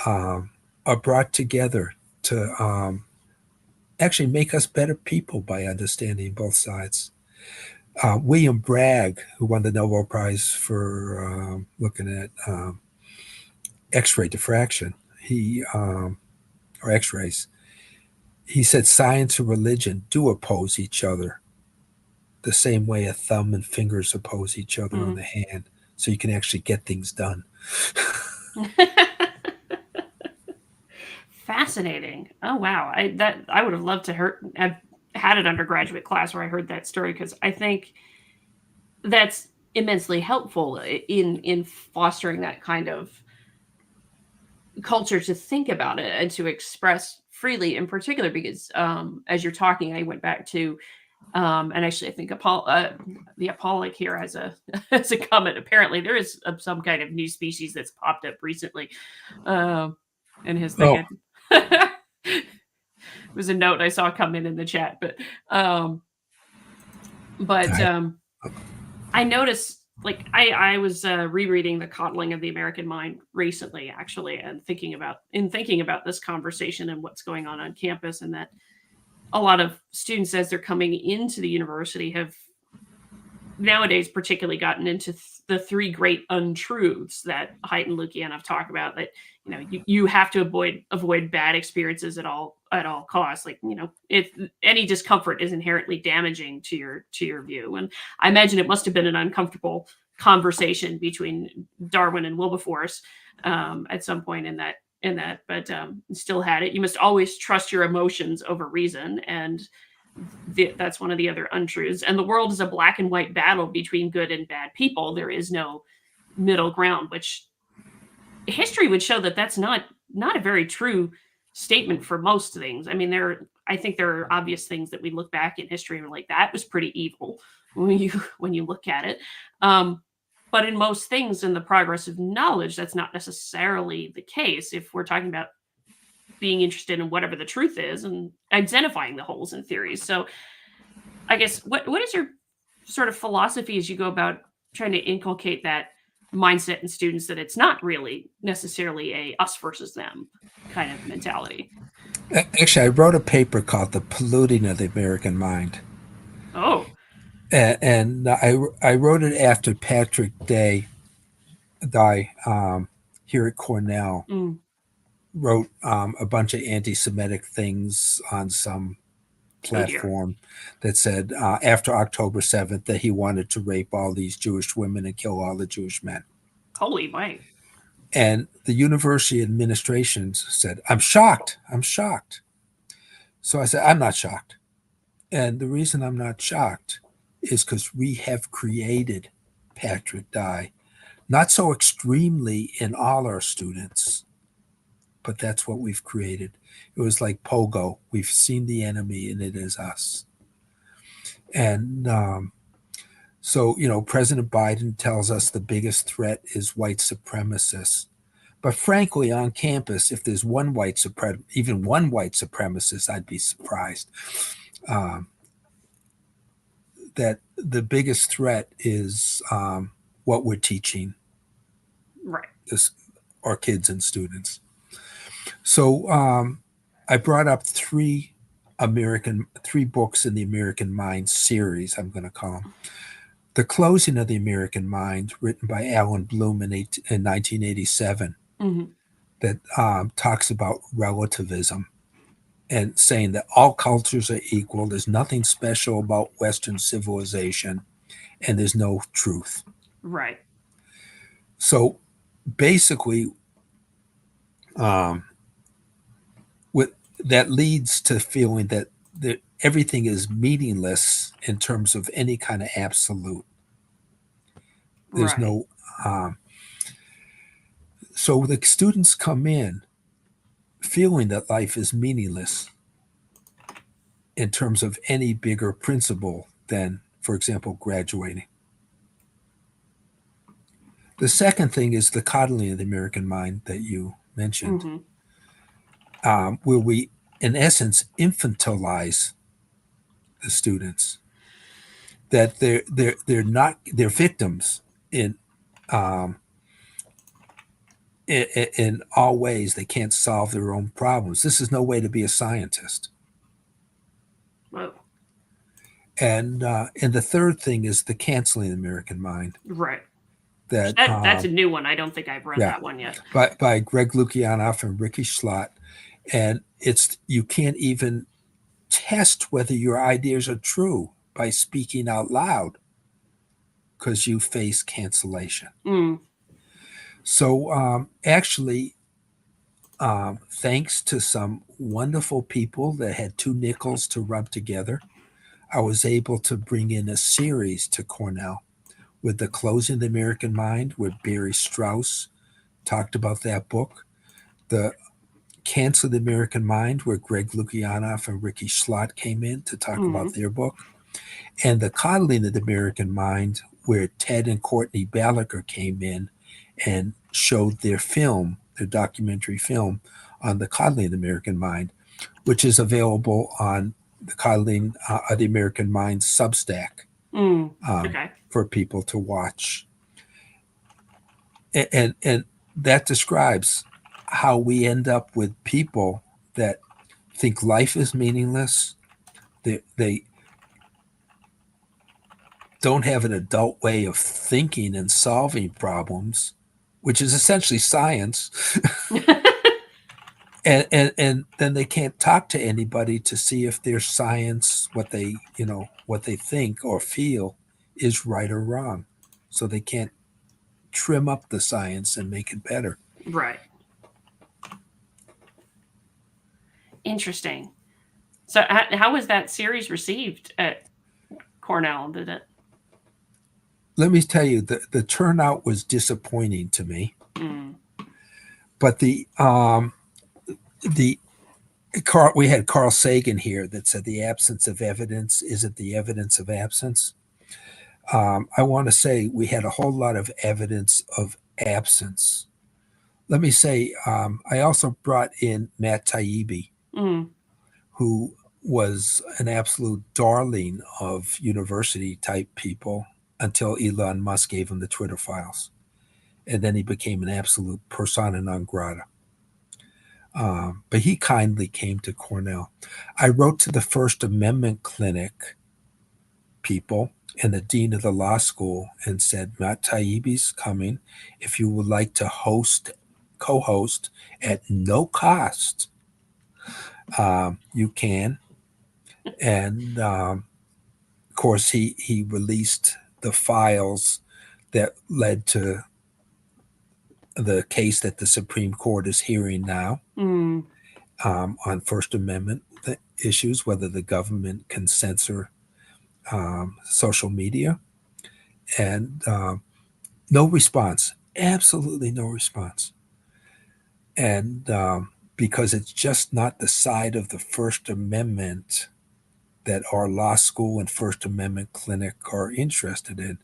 um, are brought together to actually make us better people by understanding both sides. William Bragg, who won the Nobel Prize for looking at X-ray diffraction, he or X-rays, he said science and religion do oppose each other the same way a thumb and fingers oppose each other on Hmm. the hand, so you can actually get things done. Fascinating. Oh wow. I would have loved to have had an undergraduate class where I heard that story, because I think that's immensely helpful in fostering that kind of culture to think about it and to express freely, in particular because as you're talking, I went back to and actually I think the apollic here as a as a comment. Apparently there is some kind of new species that's popped up recently, um in his Oh, thing. It was a note I saw come in the chat, um but I, I noticed, like, I was rereading The Coddling of the American Mind recently, actually, and thinking about this conversation and what's going on campus, and that a lot of students, as they're coming into the university, have nowadays particularly gotten into the three great untruths that Haidt and Lukianoff talk about. That you have to avoid bad experiences at all costs. Like, if any discomfort is inherently damaging to your view. And I imagine it must have been an uncomfortable conversation between Darwin and Wilberforce at some point in that, but still had it. You must always trust your emotions over reason, and that's one of the other untruths. And the world is a black and white battle between good and bad people. There is no middle ground, which history would show that that's not a very true statement for most things. I mean, I think there are obvious things that we look back in history and we're like, that was pretty evil when you look at it. Um, but in most things in the progress of knowledge, that's not necessarily the case if we're talking about being interested in whatever the truth is and identifying the holes in theories. So I guess what is your sort of philosophy as you go about trying to inculcate that mindset in students, that it's not really necessarily a us versus them kind of mentality? actually, I wrote a paper called "The Polluting of the American Mind," Oh. and I wrote it after Patrick Day here at Cornell Mm. wrote a bunch of anti-Semitic things on some Oh dear. platform that said after October 7th that he wanted to rape all these Jewish women and kill all the Jewish men. Holy might. And the university administration said, "I'm shocked. I'm shocked." So I said, "I'm not shocked." And the reason I'm not shocked is because we have created Patrick Dye, not so extremely in all our students, but that's what we've created. It was like Pogo. We've seen the enemy and it is us. And so, President Biden tells us the biggest threat is white supremacists. But frankly, on campus, if there's even one white supremacist, I'd be surprised. Um, that the biggest threat is what we're teaching Right. this, our kids and students. So I brought up three books in the American Mind series, I'm going to call them. The Closing of the American Mind, written by Alan Bloom in 1987, Hmm. that talks about relativism and saying that all cultures are equal. There's nothing special about Western civilization, and there's no truth. Right. So basically, um, what that leads to feeling that everything is meaningless in terms of any kind of absolute. There's Right. no. Um, so the students come in feeling that life is meaningless in terms of any bigger principle than, for example, graduating. The second thing is the coddling of the American mind that you mentioned, Mm-hmm. where we, in essence, infantilize the students. That they're victims in um, in all ways. They can't solve their own problems. This is no way to be a scientist. Whoa. And the third thing is the canceling of the American mind. Right. That That's a new one. I don't think I've read yeah, that one yet. by Greg Lukianoff and Ricky Schlott, and it's you can't even test whether your ideas are true by speaking out loud because you face cancellation. Mm. So actually, thanks to some wonderful people that had two nickels to rub together, I was able to bring in a series to Cornell with The Closing of the American Mind, where Barry Strauss talked about that book. The Cancer of the American Mind, where Greg Lukianoff and Ricky Schlott came in to talk Mm-hmm. about their book. And The Coddling of the American Mind, where Ted and Courtney Balaker came in and showed their film, their documentary film on the coddling of the American mind, which is available on the coddling of the American mind Substack Okay. for people to watch. And that describes how we end up with people that think life is meaningless. They don't have an adult way of thinking and solving problems, which is essentially science. And then they can't talk to anybody to see if their science, what they think or feel, is right or wrong. So they can't trim up the science and make it better. Right. Interesting. So, how was that series received at Cornell? Did it? Let me tell you, the turnout was disappointing to me. Mm. But the we had Carl Sagan here that said the absence of evidence isn't the evidence of absence. I want to say we had a whole lot of evidence of absence. Let me say, I also brought in Matt Taibbi, who was an absolute darling of university type people until Elon Musk gave him the Twitter files. And then he became an absolute persona non grata. But he kindly came to Cornell. I wrote to the First Amendment Clinic people and the dean of the law school and said, Matt Taibbi's coming. If you would like to co-host at no cost, you can. And of course, he released the files that led to the case that the Supreme Court is hearing now on First Amendment issues, whether the government can censor social media. And no response, absolutely no response. And because it's just not the side of the First Amendment that our law school and First Amendment clinic are interested in.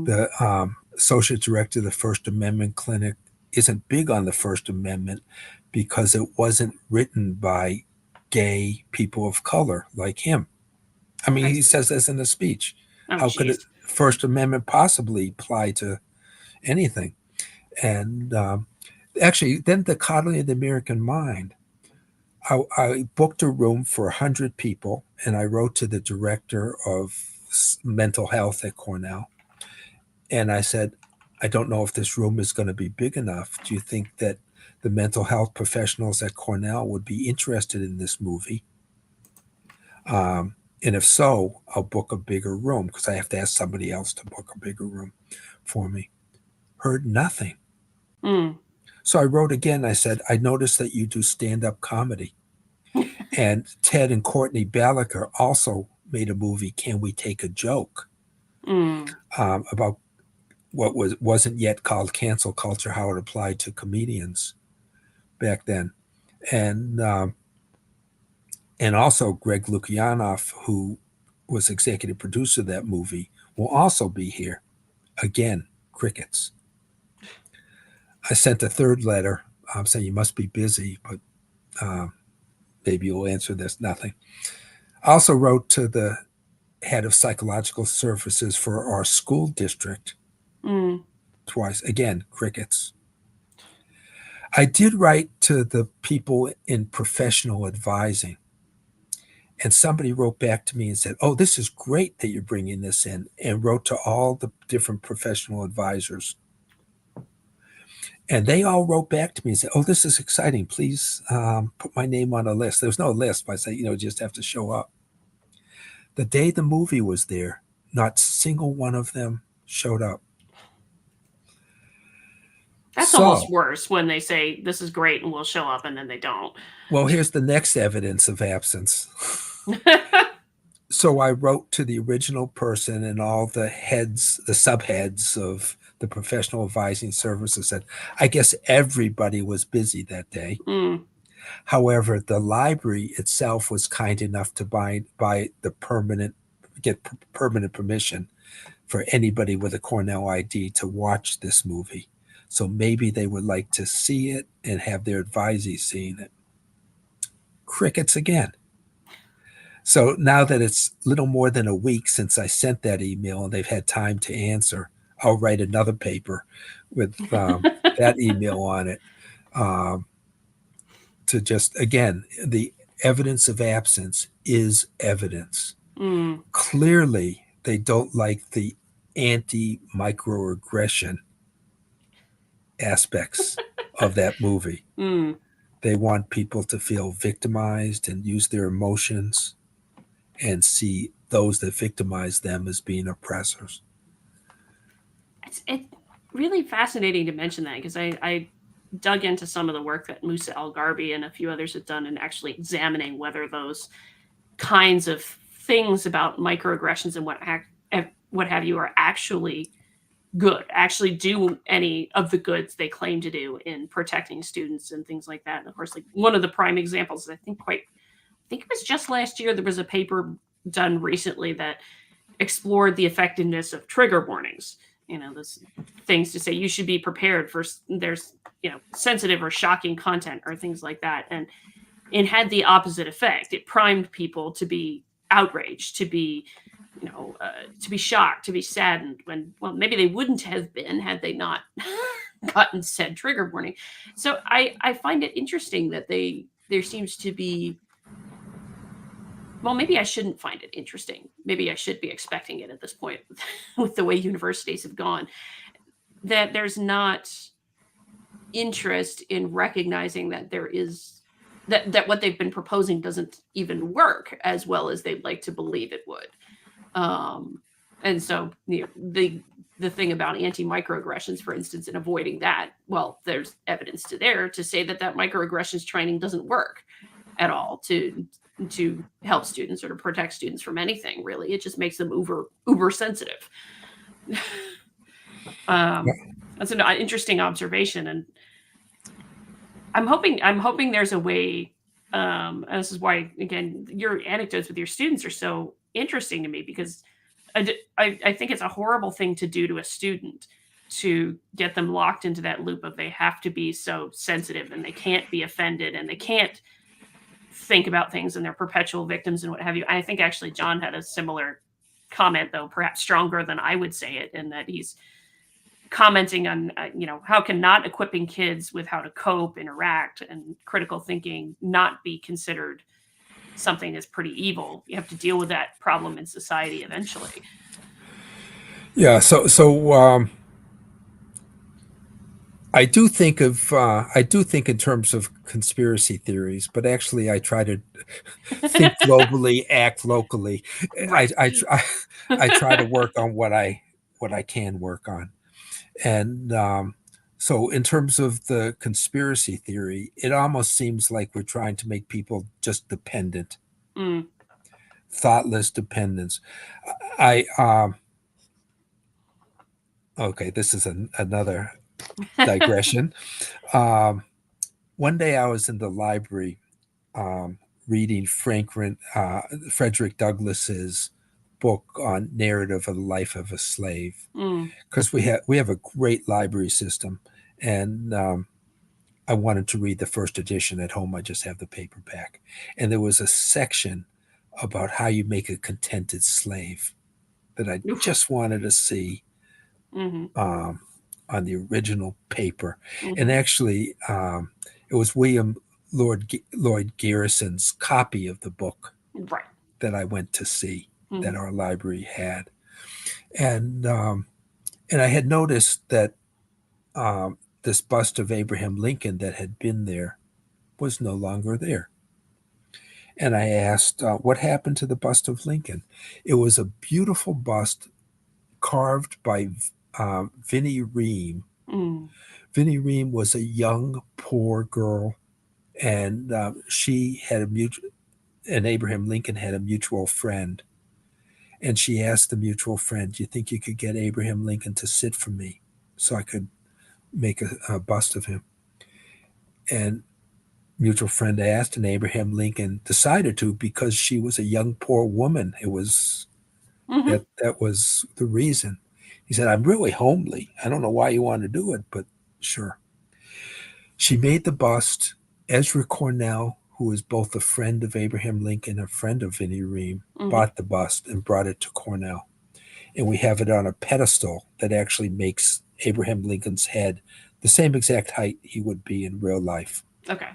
The associate director of the First Amendment clinic isn't big on the First Amendment because it wasn't written by gay people of color like him. I mean, he says this in a speech. Oh, How could the First Amendment possibly apply to anything? And actually, then the coddling of the American mind. I booked a room for 100 people, and I wrote to the director of mental health at Cornell. And I said, I don't know if this room is going to be big enough. Do you think that the mental health professionals at Cornell would be interested in this movie? And if so, I'll book a bigger room because I have to ask somebody else to book a bigger room for me. Heard nothing. So I wrote again. I said, I noticed that you do stand-up comedy. And Ted and Courtney Balaker also made a movie, Can We Take a Joke? About what wasn't yet called cancel culture, how it applied to comedians back then. And also Greg Lukianoff, who was executive producer of that movie, will also be here. Again, crickets. I sent a third letter saying you must be busy, but maybe you'll answer this. Nothing. I also wrote to the head of psychological services for our school district Mm. twice. Again, crickets. I did write to the people in professional advising, and somebody wrote back to me and said, "Oh, this is great that you're bringing this in," and wrote to all the different professional advisors. And they all wrote back to me and said, "Oh, this is exciting. Please put my name on a list." There was no list, but I said, just have to show up. The day the movie was there, not a single one of them showed up. That's almost So, worse when they say this is great and we'll show up and then they don't. well, here's the next evidence of absence. So I wrote to the original person and all the heads, the subheads of the professional advising services, said, I guess everybody was busy that day. Mm. However, the library itself was kind enough to buy the get permanent permission for anybody with a Cornell ID to watch this movie. So maybe they would like to see it and have their advisees seeing it. Crickets again. So now that it's little more than a week since I sent that email and they've had time to answer, I'll write another paper with that email on it to just, again, the evidence of absence is evidence. Mm. Clearly, they don't like the anti microaggression aspects of that movie. Mm. They want people to feel victimized and use their emotions and see those that victimize them as being oppressors. It's really fascinating to mention that because I dug into some of the work that Musa Al-Garbi and a few others have done in actually examining whether those kinds of things about microaggressions and what have you are actually good, actually do any of the goods they claim to do in protecting students and things like that. And of course, like one of the prime examples, I think it was just last year, there was a paper done recently that explored the effectiveness of trigger warnings. Those things to say you should be prepared for there's sensitive or shocking content or things like that, and it had the opposite effect. It primed people to be outraged, to be to be shocked, to be saddened when, well, maybe they wouldn't have been had they not gotten said trigger warning. So I find it interesting that there seems to be, well, maybe I shouldn't find it interesting. Maybe I should be expecting it at this point with the way universities have gone, that there's not interest in recognizing that there is that what they've been proposing doesn't even work as well as they'd like to believe it would. And so the thing about anti-microaggressions, for instance, and avoiding that, well, there's evidence to say that microaggressions training doesn't work at all to help students or to protect students from anything, really. It just makes them uber sensitive. That's an interesting observation, and I'm hoping there's a way. And this is why, again, your anecdotes with your students are so interesting to me, because I think it's a horrible thing to do to a student, to get them locked into that loop of they have to be so sensitive and they can't be offended and they can't think about things and they're perpetual victims and what have you. I think actually John had a similar comment, though perhaps stronger than I would say it, in that he's commenting on how can not equipping kids with how to cope, interact, and critical thinking not be considered something that's pretty evil. You have to deal with that problem in society eventually. Yeah. So I do think in terms of conspiracy theories, but actually I try to think globally, act locally. Right. I try to work on what I can work on. And so in terms of the conspiracy theory, it almost seems like we're trying to make people just dependent, Mm. thoughtless dependence. I okay, this is another digression. One day I was in the library reading Frederick Douglass's book on narrative of the life of a slave, Mm. because we have a great library system, and I wanted to read the first edition. At home, I just have the paperback, and there was a section about how you make a contented slave that I Oof. just wanted to see Mm-hmm. on the original paper. And Mm-hmm. actually, it was William Lloyd Garrison's copy of the book Right. that I went to see that Mm-hmm. our library had, and I had noticed that this bust of Abraham Lincoln that had been there was no longer there. And I asked, what happened to the bust of Lincoln? It was a beautiful bust carved by Vinnie Ream. Mm. Vinnie Ream was a young, poor girl, and she had and Abraham Lincoln had a mutual friend. And she asked the mutual friend, "Do you think you could get Abraham Lincoln to sit for me so I could make a bust of him?" And mutual friend asked, and Abraham Lincoln decided to because she was a young, poor woman. It was Mm-hmm. that was the reason. He said, "I'm really homely. I don't know why you want to do it, but sure." She made the bust. Ezra Cornell, who was both a friend of Abraham Lincoln and a friend of Vinnie Ream, Mm-hmm. bought the bust and brought it to Cornell. And we have it on a pedestal that actually makes Abraham Lincoln's head the same exact height he would be in real life. Okay.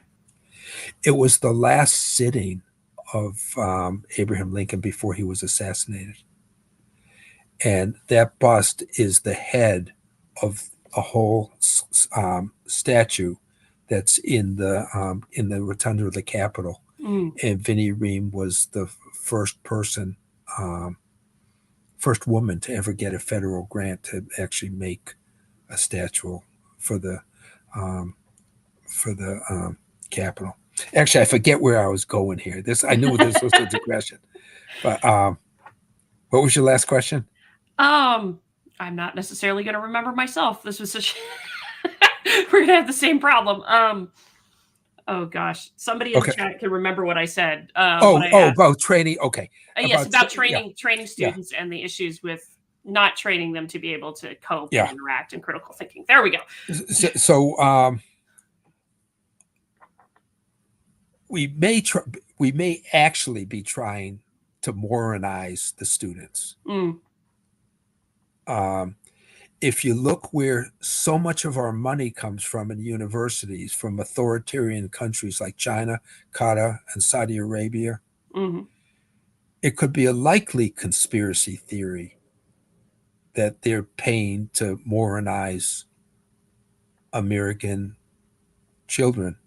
It was the last sitting of Abraham Lincoln before he was assassinated. And that bust is the head of a whole statue that's in the rotunda of the Capitol. Mm. And Vinnie Ream was the first person, first woman to ever get a federal grant to actually make a statue for the um, Capitol. Actually, I forget where I was going here. This I knew this was a digression, but what was your last question? Um, I'm not necessarily going to remember myself. This was such. We're gonna have the same problem. Oh gosh, somebody in the Okay. chat can remember what I said. What Oh, I oh, asked. about training. Okay, Yes, about yeah, training yeah, students and the issues with not training them to be able to cope and yeah. interact and critical thinking. There we go. So we may actually be trying to moronize the students. Mm. Um, if you look where so much of our money comes from in universities, from authoritarian countries like China, Qatar, and Saudi Arabia, Mm-hmm. it could be a likely conspiracy theory that they're paying to moronize American children.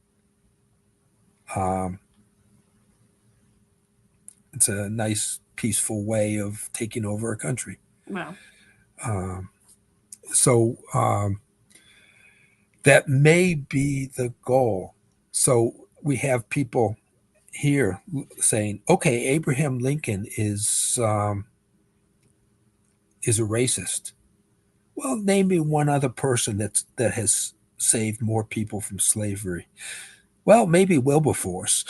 Um, it's a nice, peaceful way of taking over a country. Well. Um, so that may be the goal. So we have people here saying, "Okay, Abraham Lincoln is a racist." Well, name me one other person that has saved more people from slavery. Well, maybe Wilberforce,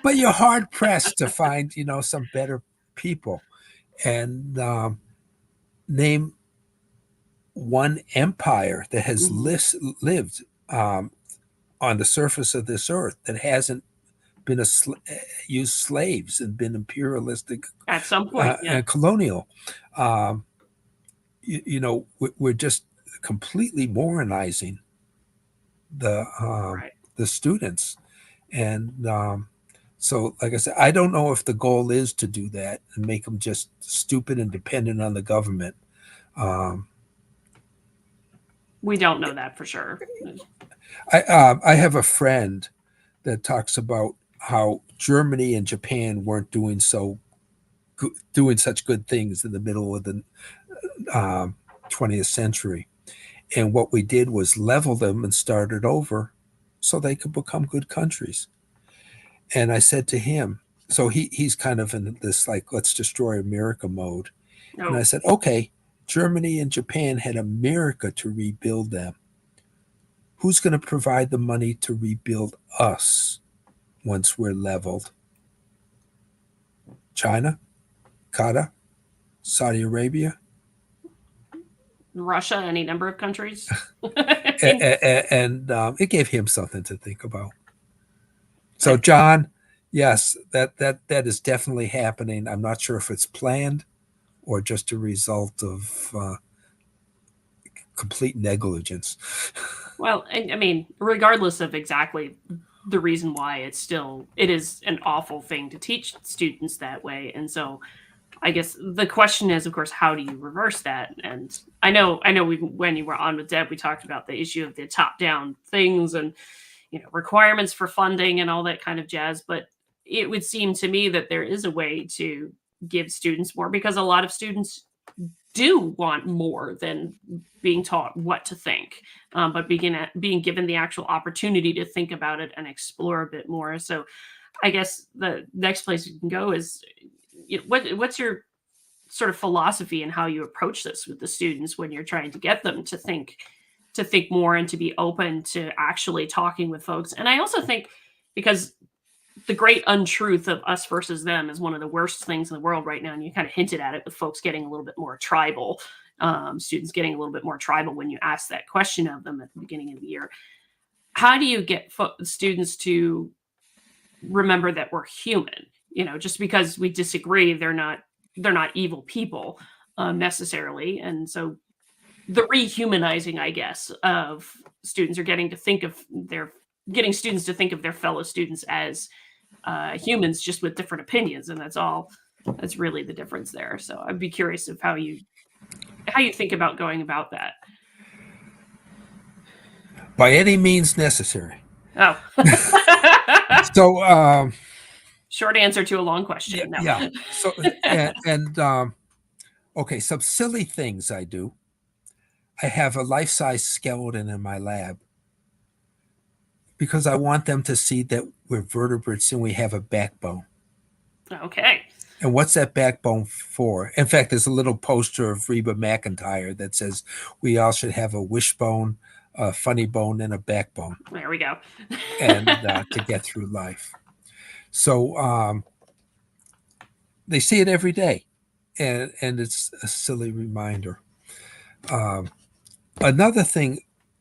but you're hard pressed to find some better people. And name one empire that has Mm-hmm. lived on the surface of this earth that hasn't been used slaves and been imperialistic At some point, yeah. and colonial. Um, we're just completely moralizing Right. the students, and so, like I said, I don't know if the goal is to do that and make them just stupid and dependent on the government. Um, We don't know that for sure. I have a friend that talks about how Germany and Japan weren't doing such good things in the middle of the um, 20th century, and what we did was level them and started over, so they could become good countries. And I said to him, so he's kind of in this like let's destroy America mode, and I No. said, okay, Germany and Japan had America to rebuild them. Who's going to provide the money to rebuild us once we're leveled? China, Qatar, Saudi Arabia. Russia, any number of countries. And it gave him something to think about. So, John, yes, that is definitely happening. I'm not sure if it's planned or just a result of complete negligence. Well, I mean, regardless of exactly the reason why, it is an awful thing to teach students that way. And so I guess the question is, of course, how do you reverse that? And I know when you were on with Deb, we talked about the issue of the top down things and, requirements for funding and all that kind of jazz. But it would seem to me that there is a way to give students more, because a lot of students do want more than being taught what to think, but being given the actual opportunity to think about it and explore a bit more. So I guess the next place you can go is, what's your sort of philosophy and how you approach this with the students when you're trying to get them to think more and to be open to actually talking with folks. And I also think, because the great untruth of us versus them is one of the worst things in the world right now. And you kind of hinted at it with folks getting a little bit more tribal, students getting a little bit more tribal when you ask that question of them at the beginning of the year. How do you get students to remember that we're human? Just because we disagree, they're not evil people necessarily. And so the rehumanizing, I guess, of students, are getting students to think of their fellow students as humans, just with different opinions, and that's really the difference there. So I'd be curious of how you think about going about that. By any means necessary. Oh. So short answer to a long question. No. Yeah. So okay, some silly things I do. I have a life-size skeleton in my lab because I want them to see that we're vertebrates and we have a backbone. Okay. And what's that backbone for? In fact, there's a little poster of Reba McEntire that says we all should have a wishbone, a funny bone, and a backbone. There we go. And to get through life. So they see it every day, and it's a silly reminder. Another thing,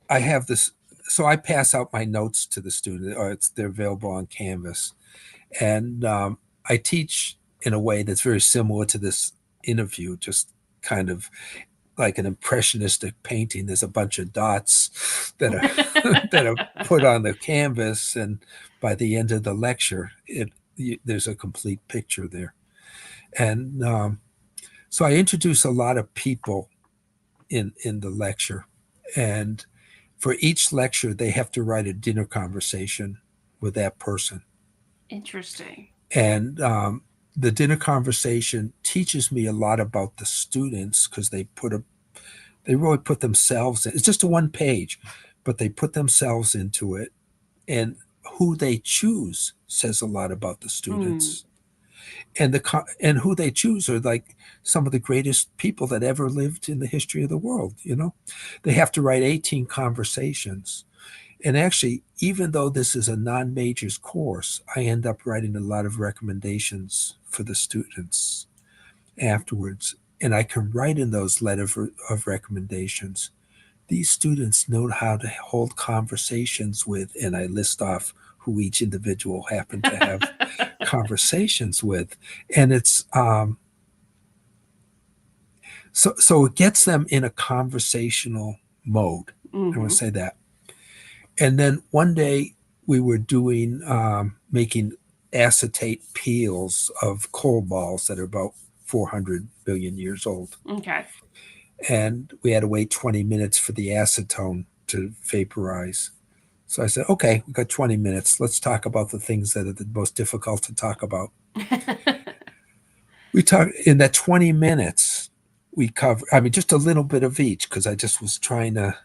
I have this. So I pass out my notes to the student, or they're available on Canvas, and I teach in a way that's very similar to this interview, just kind of like an impressionistic painting. There's a bunch of dots that are that are put on the canvas, and by the end of the lecture, there's a complete picture there. And so I introduce a lot of people in the lecture, and for each lecture, they have to write a dinner conversation with that person. Interesting. And the dinner conversation teaches me a lot about the students, because they really put themselves in. It's just a one page, but they put themselves into it, and who they choose says a lot about the students. And who they choose are like some of the greatest people that ever lived in the history of the world. They have to write 18 conversations. And actually, even though this is a non-majors course, I end up writing a lot of recommendations for the students afterwards. And I can write in those letters of recommendations, these students know how to hold conversations with, and I list off who each individual happened to have conversations with. And it's so it gets them in a conversational mode. I want to say that. And then one day we were doing making acetate peels of coal balls that are about 400 billion years old. Okay. And we had to wait 20 minutes for the acetone to vaporize. So I said, okay, we've got 20 minutes. Let's talk about the things that are the most difficult to talk about. We talk in that 20 minutes, we cover, just a little bit of each, because I just was trying to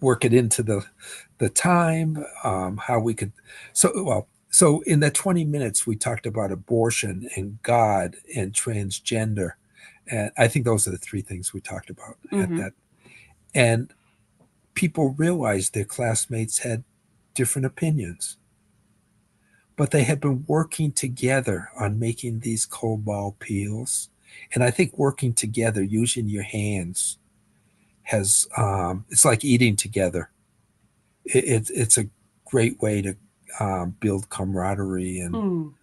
work it into the time, how we could. So in that 20 minutes, we talked about abortion and God and transgender. And I think those are the three things we talked about at that. And people realized their classmates had different opinions, but they had been working together on making these coal ball peels, And I think working together, using your hands, has it's like eating together. It's a great way to build camaraderie and Mm.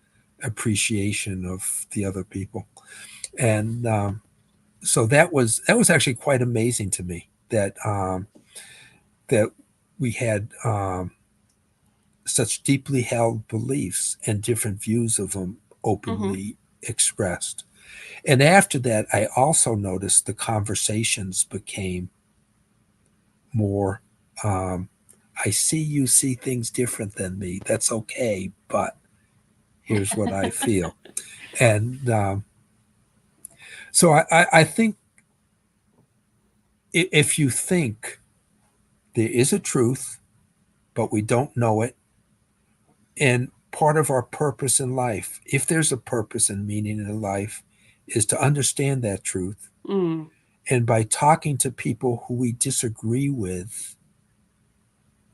appreciation of the other people. And so that was actually quite amazing to me that we had such deeply held beliefs and different views of them Mm-hmm. openly expressed. And after that, I also noticed the conversations became more. Um, I see you see things different than me. That's okay, but here's what I feel. And so I think if you think there is a truth, but we don't know it, and part of our purpose in life, if there's a purpose and meaning in life, is to understand that truth. Mm. And by talking to people who we disagree with,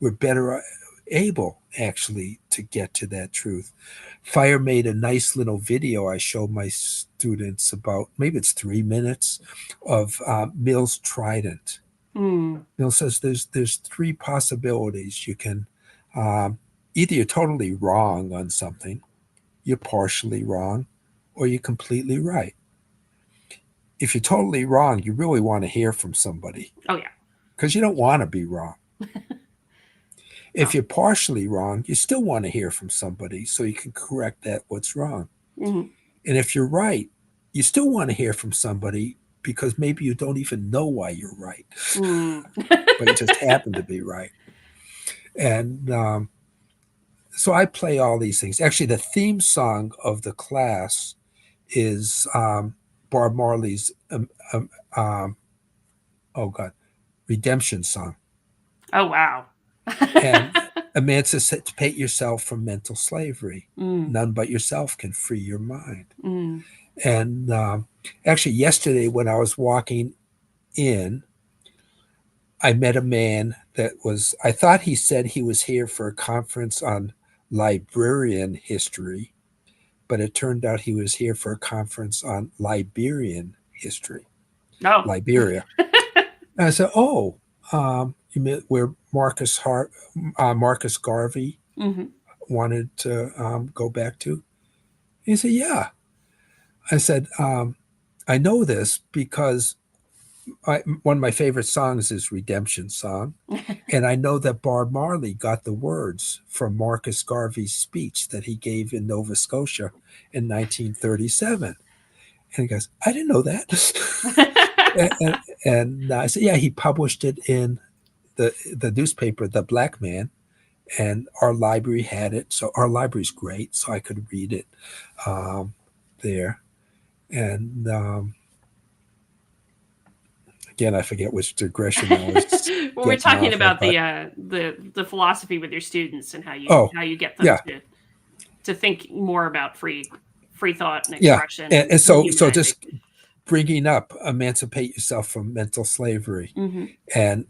we're better able actually to get to that truth. Fire made a nice little video I showed my students about, maybe it's 3 minutes, of Mill's trident. Mm. Mill says there's three possibilities. You can either you're totally wrong on something, you're partially wrong, or you're completely right. If you're totally wrong, you really want to hear from somebody Oh yeah. because you don't want to be wrong. If Oh. you're partially wrong, you still want to hear from somebody so you can correct that what's wrong. Mm-hmm. And if you're right, you still want to hear from somebody because maybe you don't even know why you're right, Mm. but you just happen to be right. And so I play all these things. Actually, the theme song of the class is Bob Marley's um, oh god, redemption song, Oh wow. and emancipate yourself from mental slavery. Mm. None but yourself can free your mind. Mm. And actually, yesterday when I was walking in, I met a man that was. I thought he said he was here for a conference on librarian history, but it turned out he was here for a conference on Liberian history, No. Liberia. And I said, "Oh, you meant where Marcus Garvey Mm-hmm. wanted to go back to?" He said, "Yeah." I said, "I know this because one of my favorite songs is Redemption Song, and I know that Bob Marley got the words from Marcus Garvey's speech that he gave in Nova Scotia in 1937." And he goes, "I didn't know that." and I said, "Yeah, he published it in the newspaper, The Black Man, and our library had it. So our library's great, so I could read it um, there." And again, I forget which digression I was Well, we're getting talking off of, about but the philosophy with your students and oh, how you get them yeah, to think more about free thought and yeah. expression And and so humanizing. just bringing up emancipate yourself from mental slavery. Mm-hmm. And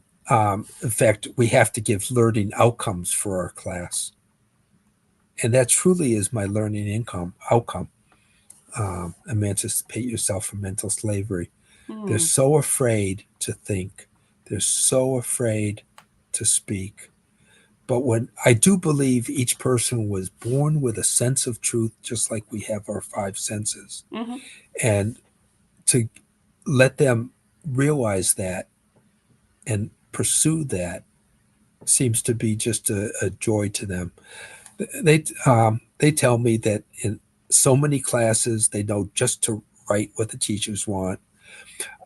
in fact, we have to give learning outcomes for our class. And that truly is my learning income outcome. Emancipate yourself from mental slavery. They're Mm. so afraid to think. They're so afraid to speak. But when I do believe each person was born with a sense of truth, just like we have our five senses, Mm-hmm. and to let them realize that and pursue that seems to be just a joy to them. They tell me that in so many classes they know just to write what the teachers want.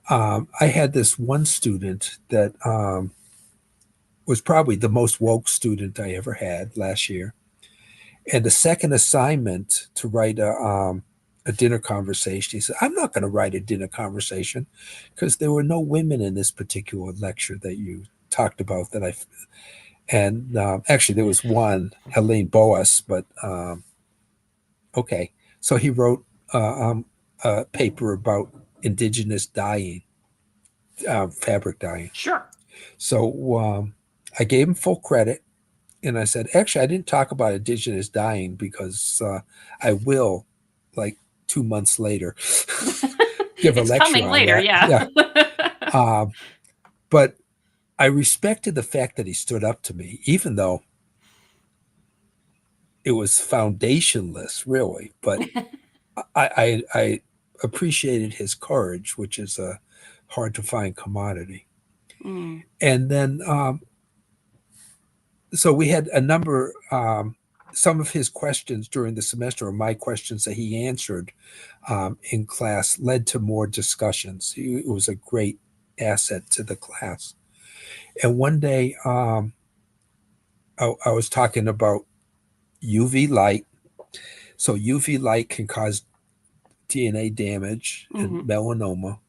I had this one student that was probably the most woke student I ever had last year, and the second assignment to write a dinner conversation. He said, "I'm not going to write a dinner conversation because there were no women in this particular lecture that you talked about that I." And actually, there was one, Helene Boas, but okay. So he wrote a paper about indigenous dyeing, fabric dyeing. Sure. So I gave him full credit. And I said, actually, I didn't talk about indigenous dyeing because I will like 2 months later. give a It's lecture coming on later, that. yeah. Yeah. But I respected the fact that he stood up to me, even though it was foundationless, really. But I appreciated his courage, which is a hard to find commodity. Mm, And then, so we had a number, some of his questions during the semester, or my questions that he answered in class, led to more discussions. It was a great asset to the class. And one day, I was talking about UV light. So UV light can cause DNA damage and hmm melanoma.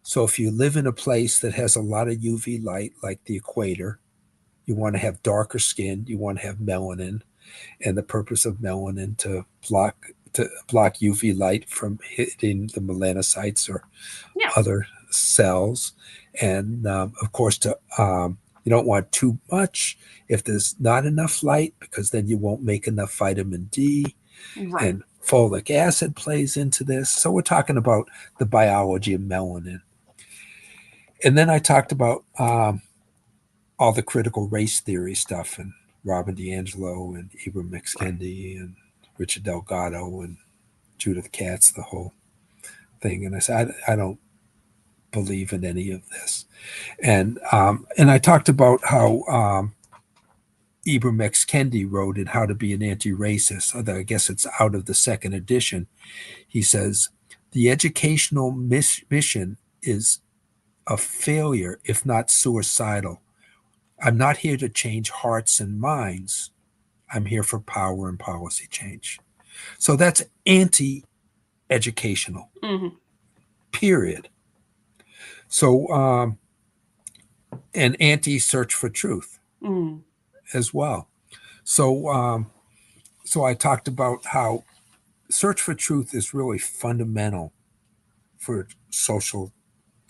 So if you live in a place that has a lot of UV light, like the equator, you want to have darker skin, you want to have melanin, and the purpose of melanin to block UV light from hitting the melanocytes or Yeah, other cells, and of course, you don't want too much if there's not enough light, because then you won't make enough vitamin D, right. and folic acid plays into this. So we're talking about the biology of melanin. And then I talked about all the critical race theory stuff, and Robin DiAngelo and Ibram X. Right. Kendi and Richard Delgado and Judith Katz, the whole thing. And I said, I don't believe in any of this. And I talked about how Ibram X. Kendi wrote in How to Be an Anti-Racist. I guess it's out of the second edition. He says, the educational mission is a failure, if not suicidal. I'm not here to change hearts and minds. I'm here for power and policy change. So that's anti-educational, hmm period. So, and anti-search for truth Mm, as well. So, so I talked about how search for truth is really fundamental for social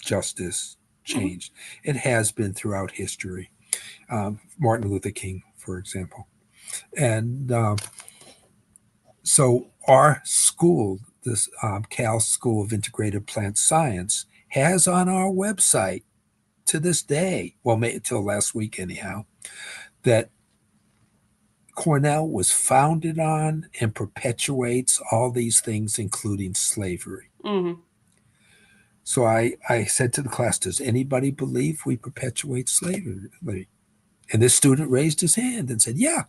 justice hmm change. It has been throughout history. Martin Luther King, for example. And so our school, this Cal School of Integrated Plant Science, has on our website to this day, well, until last week anyhow, that Cornell was founded on and perpetuates all these things, including slavery. hmm So I said to the class, does anybody believe we perpetuate slavery? And this student raised his hand and said, yeah,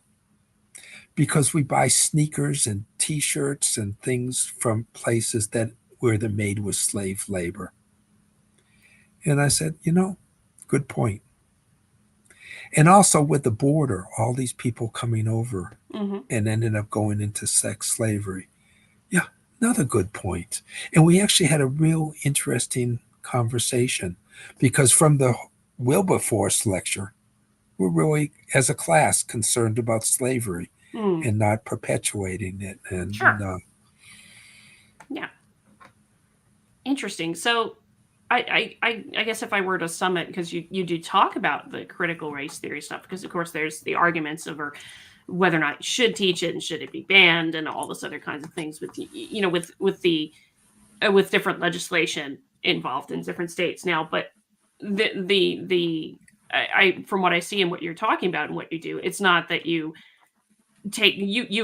because we buy sneakers and T-shirts and things from places that where they're made with slave labor. And I said, good point. And also with the border, all these people coming over hmm and ended up going into sex slavery. Yeah, another good point. And we actually had a real interesting conversation, because from the Wilberforce lecture, we're really, as a class, concerned about slavery Mm, and not perpetuating it. And sure. Yeah. Interesting. So I guess if I were to sum it, because you do talk about the critical race theory stuff, because of course there's the arguments over whether or not you should teach it and should it be banned and all this other kinds of things with with different legislation involved in different states now. But the I from what I see and what you're talking about and what you do, it's not that you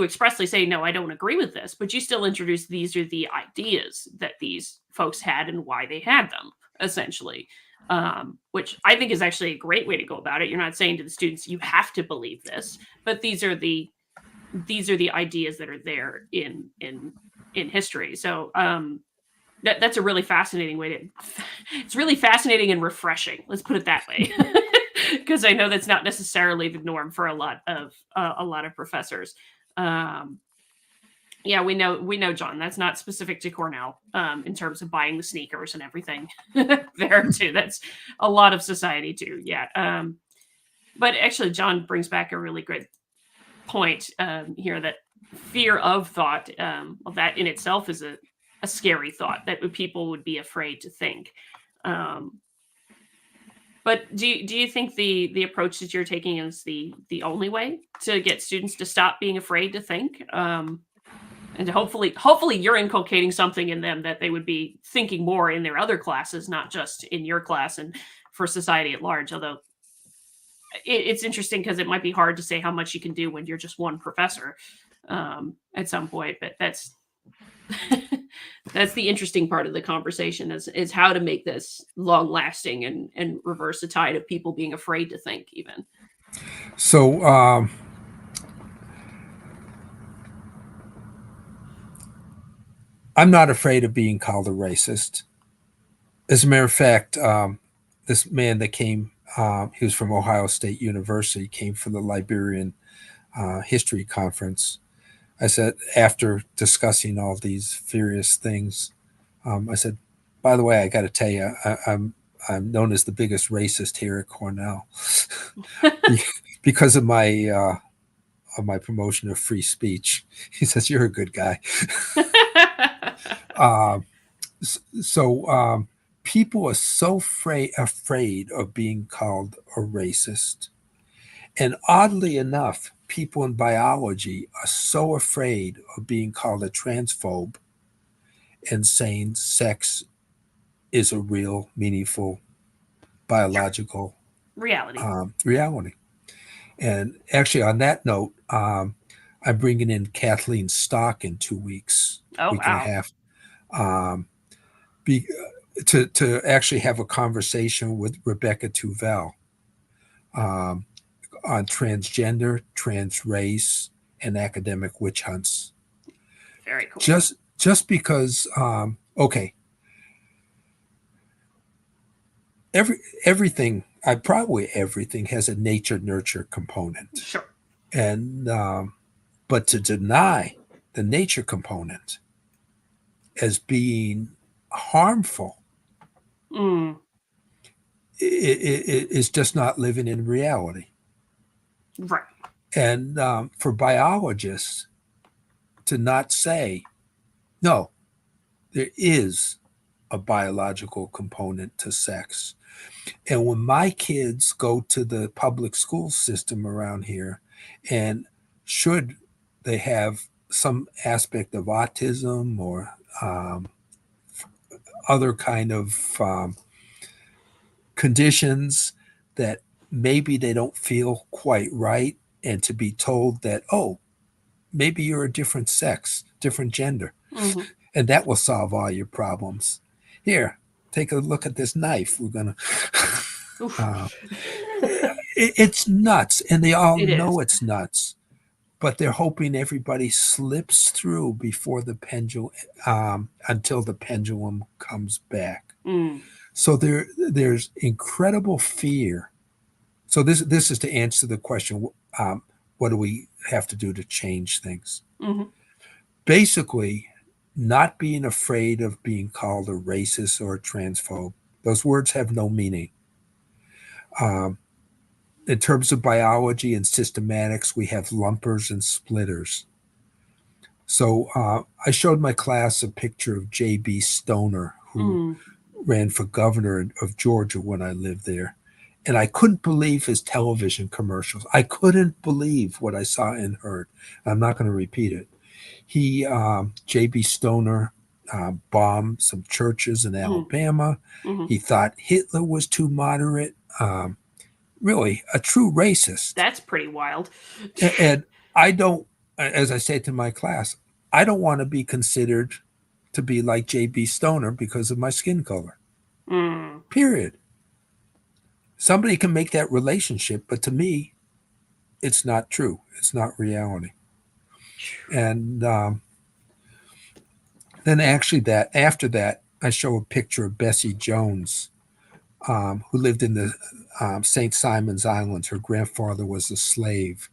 expressly say no, I don't agree with this, but you still introduce these are the ideas that these folks had and why they had them, essentially. Which I think is actually a great way to go about it. You're not saying to the students you have to believe this, but these are the ideas that are there in history. So that's a really fascinating way to it's really fascinating and refreshing, let's put it that way. Because I know that's not necessarily the norm for a lot of professors. um yeah, we know, John, that's not specific to Cornell, in terms of buying the sneakers and everything. There too, that's a lot of society too, yeah. But actually John brings back a really good point, here, that fear of thought, well, that in itself is a scary thought that people would be afraid to think. Um, but do you think the approach that you're taking is the only way to get students to stop being afraid to think? And hopefully you're inculcating something in them that they would be thinking more in their other classes, not just in your class and for society at large. Although it's interesting because it might be hard to say how much you can do when you're just one professor at some point, but that's that's the interesting part of the conversation is how to make this long lasting and reverse the tide of people being afraid to think even. So I'm not afraid of being called a racist. As a matter of fact, this man that came, he was from Ohio State University, came from the Liberian History Conference. I said, after discussing all these various things, I said, by the way, I got to tell you, I'm known as the biggest racist here at Cornell because of my promotion of free speech. He says, "You're a good guy." uh, so people are so afraid of being called a racist, and oddly enough, people in biology are so afraid of being called a transphobe and saying sex is a real, meaningful, biological Reality. reality. And actually, on that note, I'm bringing in Kathleen Stock in 2 weeks, Oh week and a wow. half, um, be, to actually have a conversation with Rebecca Tuvel um, on transgender, trans race, and academic witch hunts. Very cool. Just because, okay, everything, probably everything has a nature nurture component, Sure. and but to deny the nature component as being harmful Mm, is just not living in reality. right. And for biologists to not say, no, there is a biological component to sex. And when my kids go to the public school system around here, and should they have some aspect of autism or um, other kind of conditions that maybe they don't feel quite right, and to be told that, oh, maybe you're a different sex, different gender, Mm-hmm. and that will solve all your problems. Here, take a look at this knife. We're going to. It's nuts, and they all It is. know it's nuts, but they're hoping everybody slips through before the pendulum, until the pendulum comes back. Mm, So there's incredible fear. So this is to answer the question: what do we have to do to change things? mm-hmm. Basically, not being afraid of being called a racist or a transphobe. Those words have no meaning. Um, in terms of biology and systematics, we have lumpers and splitters. So I showed my class a picture of J.B. Stoner, who Mm, ran for governor of Georgia when I lived there. And I couldn't believe his television commercials. I couldn't believe what I saw and heard. I'm not going to repeat it. He, J.B. Stoner, bombed some churches in mm, Alabama. mm-hmm. He thought Hitler was too moderate. Really, a true racist. That's pretty wild. And I don't, as I say to my class, I don't want to be considered to be like J.B. Stoner because of my skin color. Mm, Period. Somebody can make that relationship, but to me, it's not true. It's not reality. And then actually, that after that, I show a picture of Bessie Jones, who lived in the St. Simon's Islands. Her grandfather was a slave.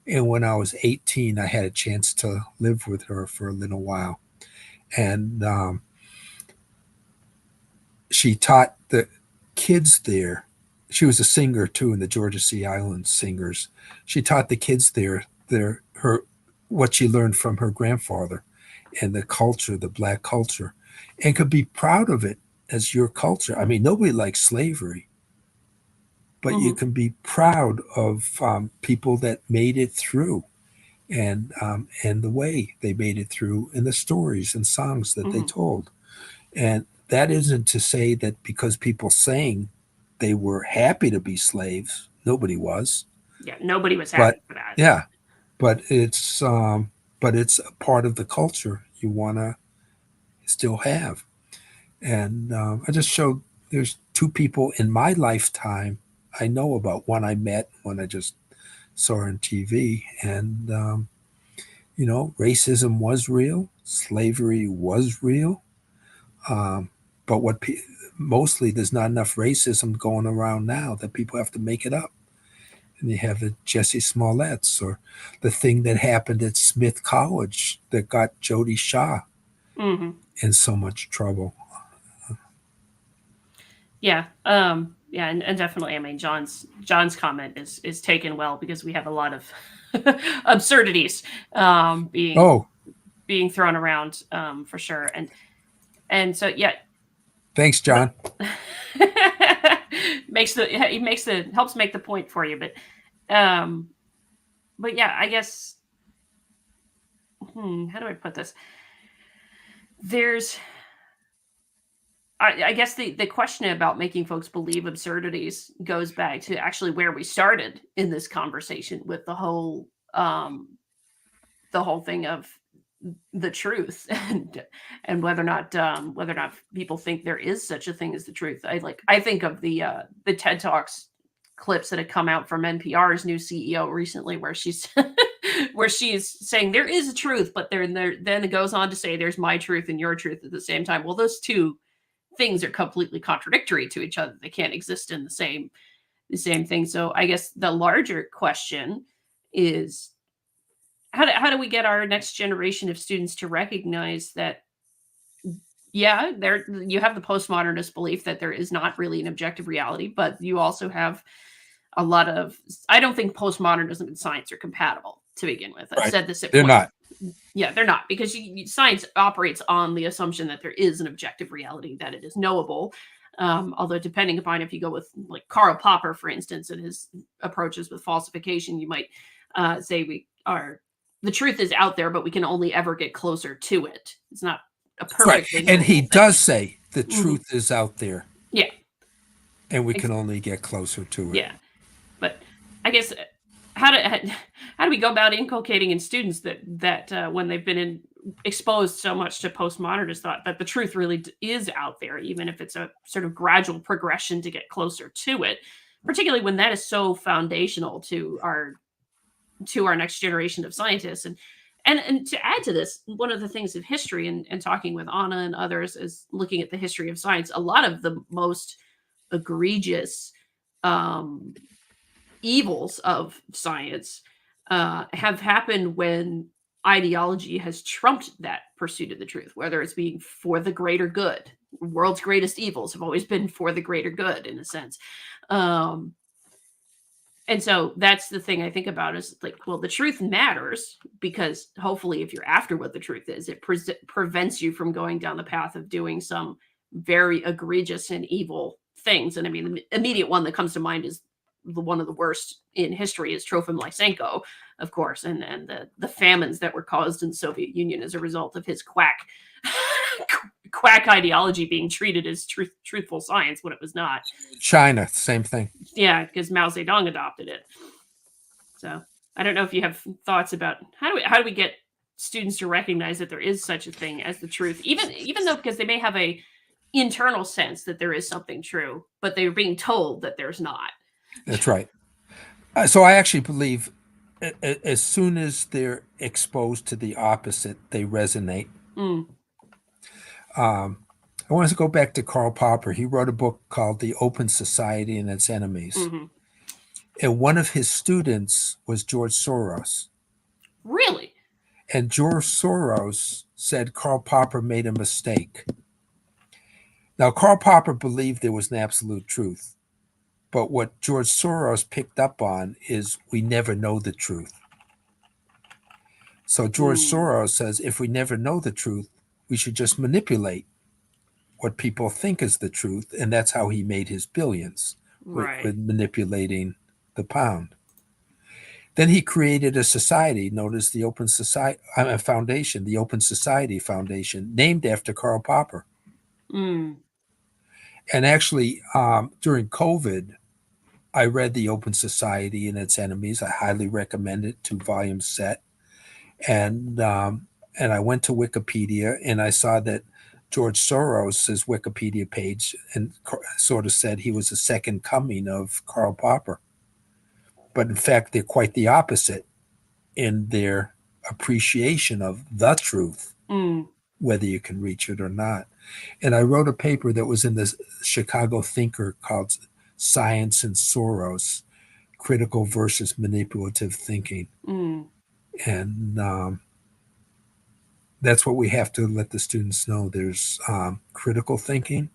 And when I was 18, I had a chance to live with her for a little while. And she taught the kids there. She was a singer too in the Georgia Sea Islands Singers. She taught the kids there her what she learned from her grandfather and the culture, the black culture, and could be proud of it as your culture. I mean, nobody likes slavery, but mm-hmm. you can be proud of people that made it through. and the way they made it through, and the stories and songs that they Hmm. told. And that isn't to say that because people sang they were happy to be slaves. Nobody was. Yeah, nobody was But happy for that. yeah, but it's a part of the culture you want to still have. And I just showed there's two people in my lifetime I know about. One I met, one I just saw on TV, and racism was real, slavery was real, um, but mostly there's not enough racism going around now that people have to make it up. And you have the Jesse Smollett's, or the thing that happened at Smith College that got Jody Shaw Hmm. in so much trouble. Yeah. Yeah, and definitely. I mean, John's comment is taken well because we have a lot of absurdities being Oh, thrown around for sure, and so yeah, thanks, but John. helps make the point for you, um, but yeah, I guess. How do I put this? There's I guess the question about making folks believe absurdities goes back to actually where we started in this conversation with the whole thing of the truth and whether or not people think there is such a thing as the truth. I think of the TED Talks clips that have come out from NPR's new CEO recently, where she's where she's saying there is a truth, but then it goes on to say there's my truth and your truth at the same time. Well, those two things are completely contradictory to each other. They can't exist in the same thing. So I guess the larger question is how do we get our next generation of students to recognize that, yeah, there you have the postmodernist belief that there is not really an objective reality, but you also have a lot of, I don't think postmodernism and science are compatible to begin with. I've Right. said this at They're point. not. Yeah, they're not, because science operates on the assumption that there is an objective reality, that it is knowable. Although, depending upon if you go with like Karl Popper, for instance, and his approaches with falsification, you might say the truth is out there, but we can only ever get closer to it. It's not a Right. perfectly And he knowable does thing. say the Hmm. truth is out there Yeah, and we ex- can only get closer to it. yeah. But I guess how do how do we go about inculcating in students that when they've been exposed so much to postmodernist thought, that the truth really is out there, even if it's a sort of gradual progression to get closer to it, particularly when that is so foundational to our next generation of scientists. And to add to this, one of the things of history, and talking with Anna and others, is looking at the history of science. A lot of the most egregious um, evils of science have happened when ideology has trumped that pursuit of the truth, whether it's being for the greater good. World's greatest evils have always been for the greater good, in a sense. Um, and so that's the thing I think about, is like, well, the truth matters because hopefully, if you're after what the truth is, it prevents you from going down the path of doing some very egregious and evil things. And I mean, the immediate one that comes to mind is one of the worst in history is Trofim Lysenko, of course, and the famines that were caused in the Soviet Union as a result of his quack ideology being treated as truthful science when it was not. China, same thing. Yeah, because Mao Zedong adopted it. So I don't know if you have thoughts about how do we get students to recognize that there is such a thing as the truth, even though, because they may have a internal sense that there is something true, but they're being told that there's not. That's right. So I actually believe as soon as they're exposed to the opposite, they resonate. Mm, I want to go back to Karl Popper. He wrote a book called The Open Society and Its Enemies. hmm. And one of his students was George Soros. Really? And George Soros said Karl Popper made a mistake. Now, Karl Popper believed there was an absolute truth. But what George Soros picked up on is we never know the truth. So George Mm, Soros says if we never know the truth, we should just manipulate what people think is the truth. And that's how he made his billions, with right. manipulating the pound. Then he created a society known as the Open Society Foundation, the Open Society Foundation, named after Karl Popper. Mm. And actually, during COVID, I read The Open Society and Its Enemies. I highly recommend it, 2 volume set. And I went to Wikipedia and I saw that George Soros' Wikipedia page and sort of said he was the second coming of Karl Popper. But in fact, they're quite the opposite in their appreciation of the truth, whether you can reach it or not. And I wrote a paper that was in the Chicago Thinker called Science and Soros, Critical versus Manipulative Thinking. And that's what we have to let the students know. There's critical thinking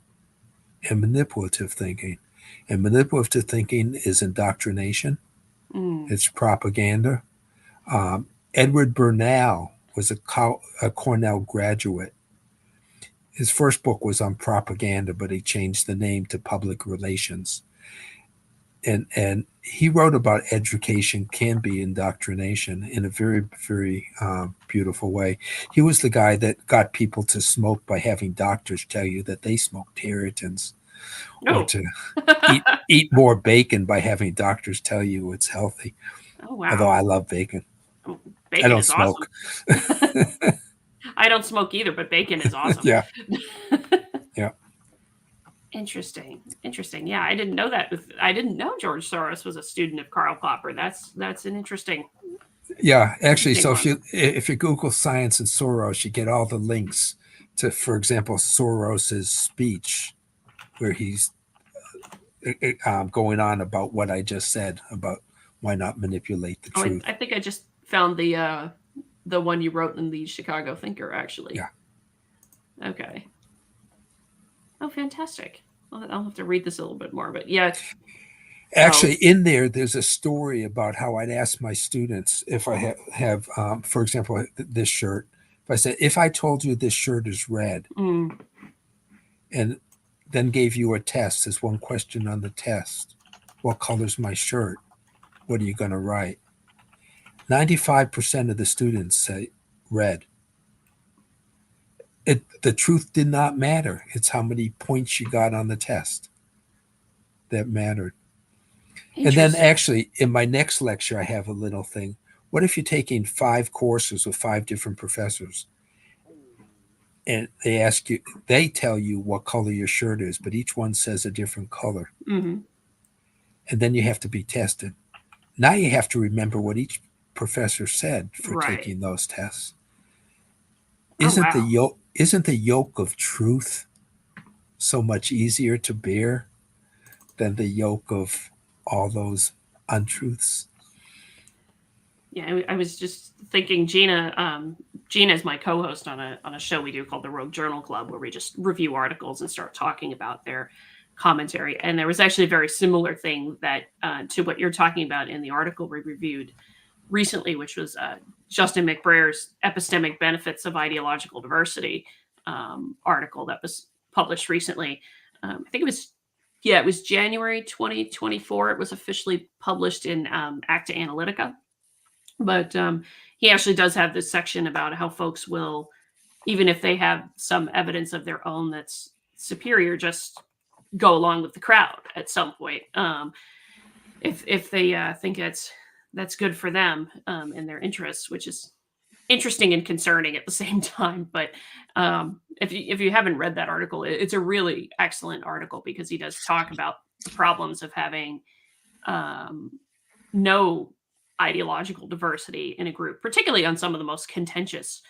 and manipulative thinking. And manipulative thinking is indoctrination. It's propaganda. Edward Bernal was a Cornell graduate. His first book was on propaganda, but he changed the name to public relations. And he wrote about education can be indoctrination in a very, very beautiful way. He was the guy that got people to smoke by having doctors tell you that they smoked Territons, or to eat more bacon by having doctors tell you it's healthy. Oh, wow. Although I love bacon. Bacon I don't is smoke. Awesome. I don't smoke either, but bacon is awesome. Yeah. Yeah. Interesting. Yeah, I didn't know that. I didn't know George Soros was a student of Karl Popper. That's an interesting. Yeah, actually, so if you Google science and Soros, you get all the links to, for example, Soros's speech, where he's going on about what I just said about why not manipulate the truth. I think I just found the one you wrote in the Chicago Thinker, actually. Yeah. Okay. Oh, fantastic. I'll have to read this a little bit more, but yeah. Actually, in there's a story about how I'd ask my students if I have for example, this shirt. If I said, if I told you this shirt is red, and then gave you a test, as one question on the test, what color's my shirt? What are you going to write? 95% of the students say red. The truth did not matter. It's how many points you got on the test that mattered. And then actually, in my next lecture, I have a little thing. What if you're taking 5 courses with 5 different professors? And they tell you what color your shirt is, but each one says a different color. And then you have to be tested. Now you have to remember what each professor said for taking those tests. Isn't the yoke of truth so much easier to bear than the yoke of all those untruths? Yeah, I was just thinking, Gina is my co-host on a show we do called the Rogue Journal Club, where we just review articles and start talking about their commentary. And there was actually a very similar thing that to what you're talking about in the article we reviewed recently, which was Justin McBraer's Epistemic Benefits of Ideological Diversity article that was published recently. I think it was January 2024. It was officially published in Acta Analytica. But he actually does have this section about how folks will, even if they have some evidence of their own that's superior, just go along with the crowd at some point. If they think that's good for them and their interests, which is interesting and concerning at the same time. But if you haven't read that article, it's a really excellent article, because he does talk about the problems of having no ideological diversity in a group, particularly on some of the most contentious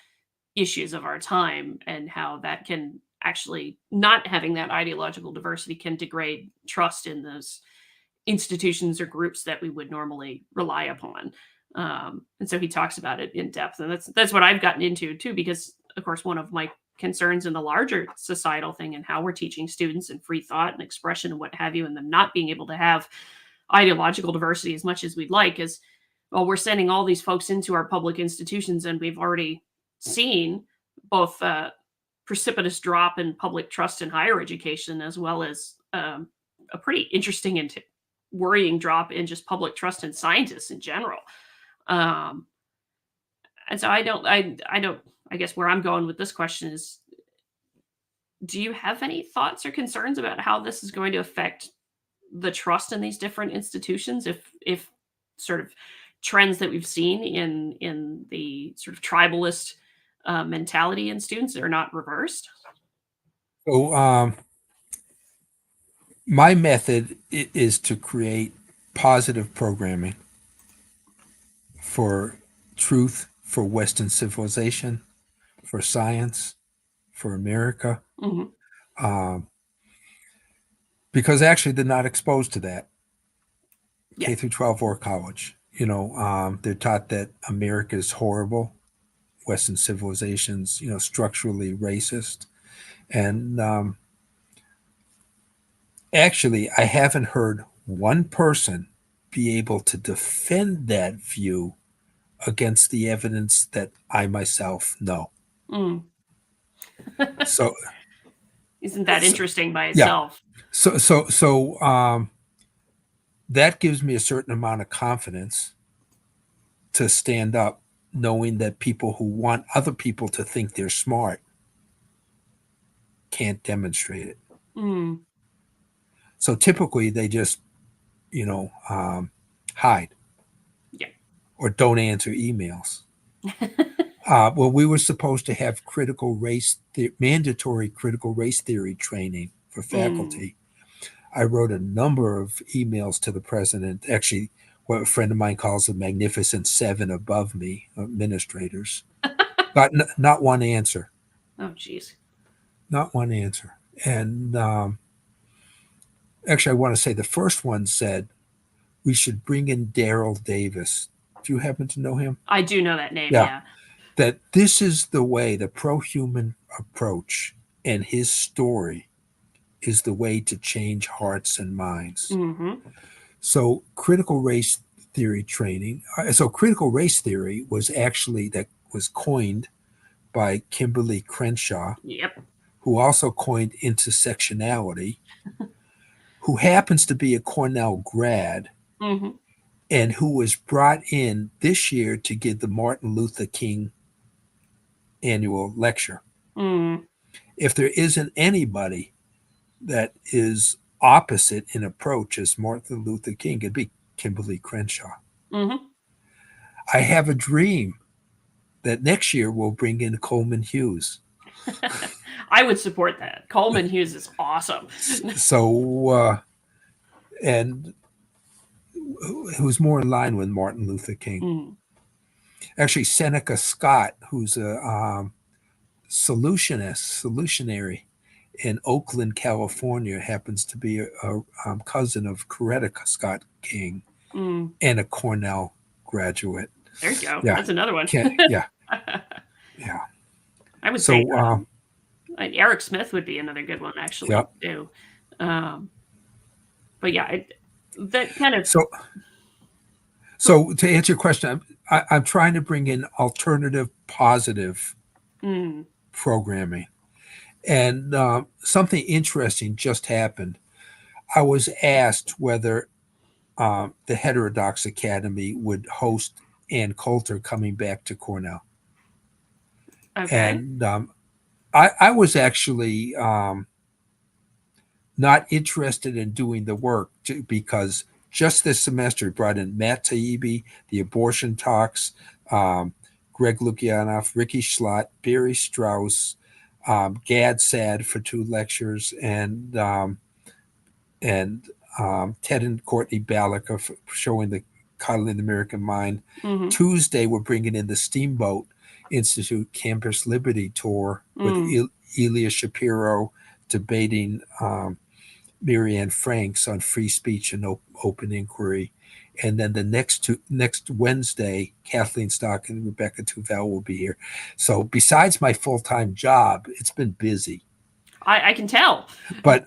issues of our time, and how that can actually, not having that ideological diversity can degrade trust in those institutions or groups that we would normally rely upon. And so he talks about it in depth, and that's what I've gotten into too, because of course one of my concerns in the larger societal thing and how we're teaching students and free thought and expression and what have you, and them not being able to have ideological diversity as much as we'd like, is, well, we're sending all these folks into our public institutions, and we've already seen both precipitous drop in public trust in higher education, as well as a pretty interesting and worrying drop in just public trust in scientists in general. Um, and so I guess where I'm going with this question is, do you have any thoughts or concerns about how this is going to affect the trust in these different institutions if sort of trends that we've seen in the sort of tribalist mentality in students are not reversed? So my method is to create positive programming for truth, for Western civilization, for science, for America, Hmm. um, because actually they're not exposed to that. Yeah. K through 12 or college. They're taught that America is horrible, Western civilizations, structurally racist. And actually, I haven't heard one person be able to defend that view against the evidence that I myself know. Mm. So, Isn't that so interesting by yeah. itself? So that gives me a certain amount of confidence to stand up, knowing that people who want other people to think they're smart can't demonstrate it. Mm. So typically they just, hide Yeah. or don't answer emails. Well, we were supposed to have mandatory critical race theory training for Mm. faculty. I wrote a number of emails to the president, actually, what a friend of mine calls the Magnificent Seven above me, administrators. Got not one answer. Oh, geez. Not one answer. And actually, I want to say the first one said, we should bring in Daryl Davis. Do you happen to know him? I do know that name. Yeah. Yeah. That this is the way, the pro human approach and his story is the way to change hearts and minds. Hmm. So, critical race theory training. So, critical race theory was actually that was coined by Kimberly Crenshaw, Yep. who also coined intersectionality, who happens to be a Cornell grad Hmm. and who was brought in this year to give the Martin Luther King annual lecture. Mm. If there isn't anybody that is opposite in approach as Martin Luther King, it'd be Kimberly Crenshaw. Hmm. I have a dream that next year we'll bring in Coleman Hughes. I would support that. Coleman Hughes is awesome. So, and who's more in line with Martin Luther King. Mm. Actually, Seneca Scott, who's a solutionary in Oakland, California, happens to be a cousin of Coretta Scott King Mm. and a Cornell graduate. There you go. Yeah, That's another one. yeah, yeah. I would say So, Eric Smith would be another good one, actually, yeah. too. Um, but yeah, that kind of. So, so to answer your question, I'm trying to bring in alternative, positive Mm. programming. And something interesting just happened. I was asked whether the Heterodox Academy would host Ann Coulter coming back to Cornell. Okay. And I was actually not interested in doing the work because just this semester brought in Matt Taibbi, the abortion talks, Greg Lukianoff, Ricky Schlott, Barry Strauss, Gad Sad for 2 lectures, and Ted and Courtney Ballica for showing the coddling the American mind. Hmm. Tuesday, we're bringing in the Steamboat Institute Campus Liberty Tour with Mm. Elia Shapiro debating Marianne Franks on free speech and open inquiry. And then the next Wednesday, Kathleen Stock and Rebecca Tuvel will be here. So besides my full-time job, it's been busy. I can tell. But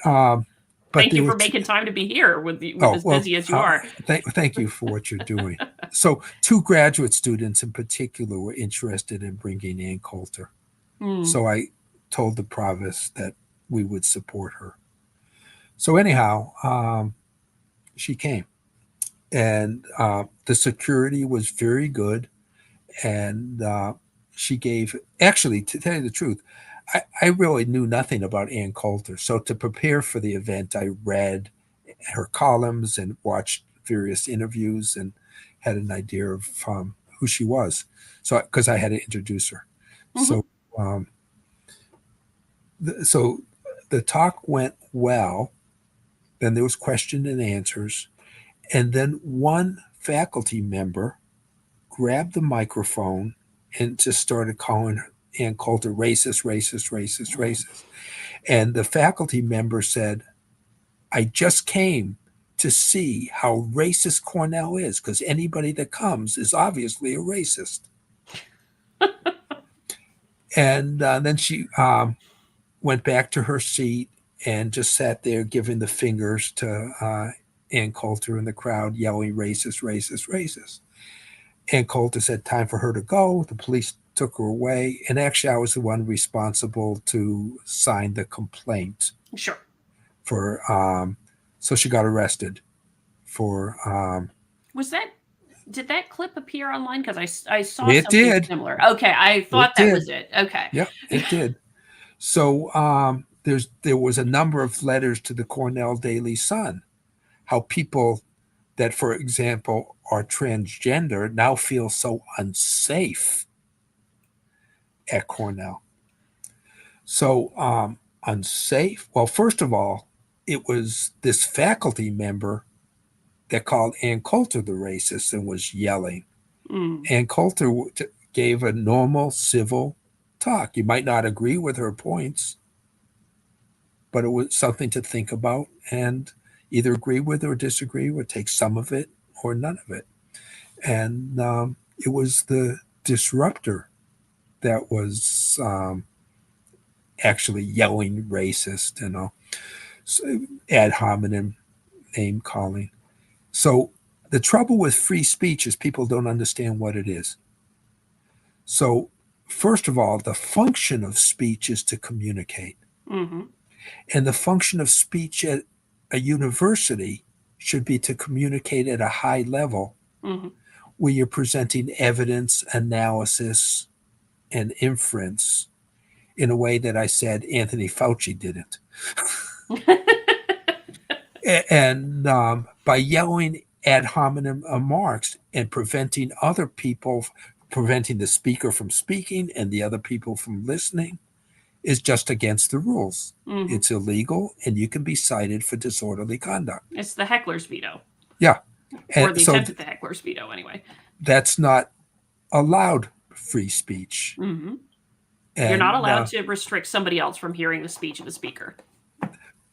Thank there you were for making time to be here with oh as well. busy as you are. Thank you for what you're doing. So 2 graduate students in particular were interested in bringing Ann Coulter. Mm. So I told the provost that we would support her. So anyhow, she came. And the security was very good, and she gave, actually, to tell you the truth, I really knew nothing about Ann Coulter. So to prepare for the event, I read her columns and watched various interviews and had an idea of who she was. So because I had to introduce her. Mm-hmm. So so the talk went well. Then there was question and answers, and then one faculty member grabbed the microphone and just started calling Ann Coulter racist, racist, racist, racist. And the faculty member said, I just came to see how racist Cornell is, because anybody that comes is obviously a racist. And then she went back to her seat and just sat there giving the fingers to Ann Coulter in the crowd, yelling racist, racist, racist. Ann Coulter said time for her to go. The police took her away. And actually, I was the one responsible to sign the complaint. Sure. So she got arrested for. Did that clip appear online? Because I saw It something did. Similar. Okay, I thought that was it. Okay. Yeah, it did. So there was a number of letters to the Cornell Daily Sun, how people that, for example, are transgender now feel so unsafe at Cornell. So unsafe. Well, first of all, it was this faculty member that called Ann Coulter the racist and was yelling. Ann Coulter gave a normal civil talk. You might not agree with her points, but it was something to think about and either agree with or disagree with, take some of it or none of it. And it was the disruptor that was actually yelling racist, so ad hominem name calling. So the trouble with free speech is people don't understand what it is. So first of all, the function of speech is to communicate. Mm-hmm. And the function of speech at a university should be to communicate at a high level, mm-hmm. where you're presenting evidence, analysis, and inference in a way that I said Anthony Fauci didn't. And by yelling ad hominem remarks and preventing other people, preventing the speaker from speaking and the other people from listening, is just against the rules. Mm-hmm. It's illegal, and you can be cited for disorderly conduct. It's the heckler's veto. Yeah. Or the attempt at the heckler's veto, anyway. That's not allowed free speech. Mm-hmm. You're not allowed to restrict somebody else from hearing the speech of a speaker.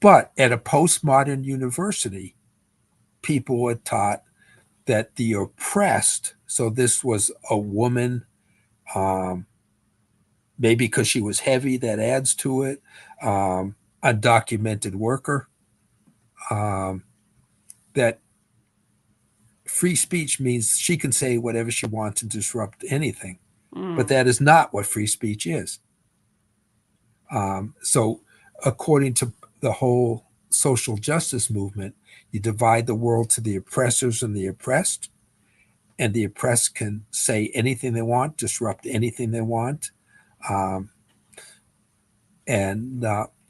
But at a postmodern university, people were taught that the oppressed, so this was a woman, maybe because she was heavy, that adds to it, undocumented worker, that free speech means she can say whatever she wants and disrupt anything. But that is not what free speech is. So according to the whole social justice movement, you divide the world to the oppressors and the oppressed, and the oppressed can say anything they want, disrupt anything they want, and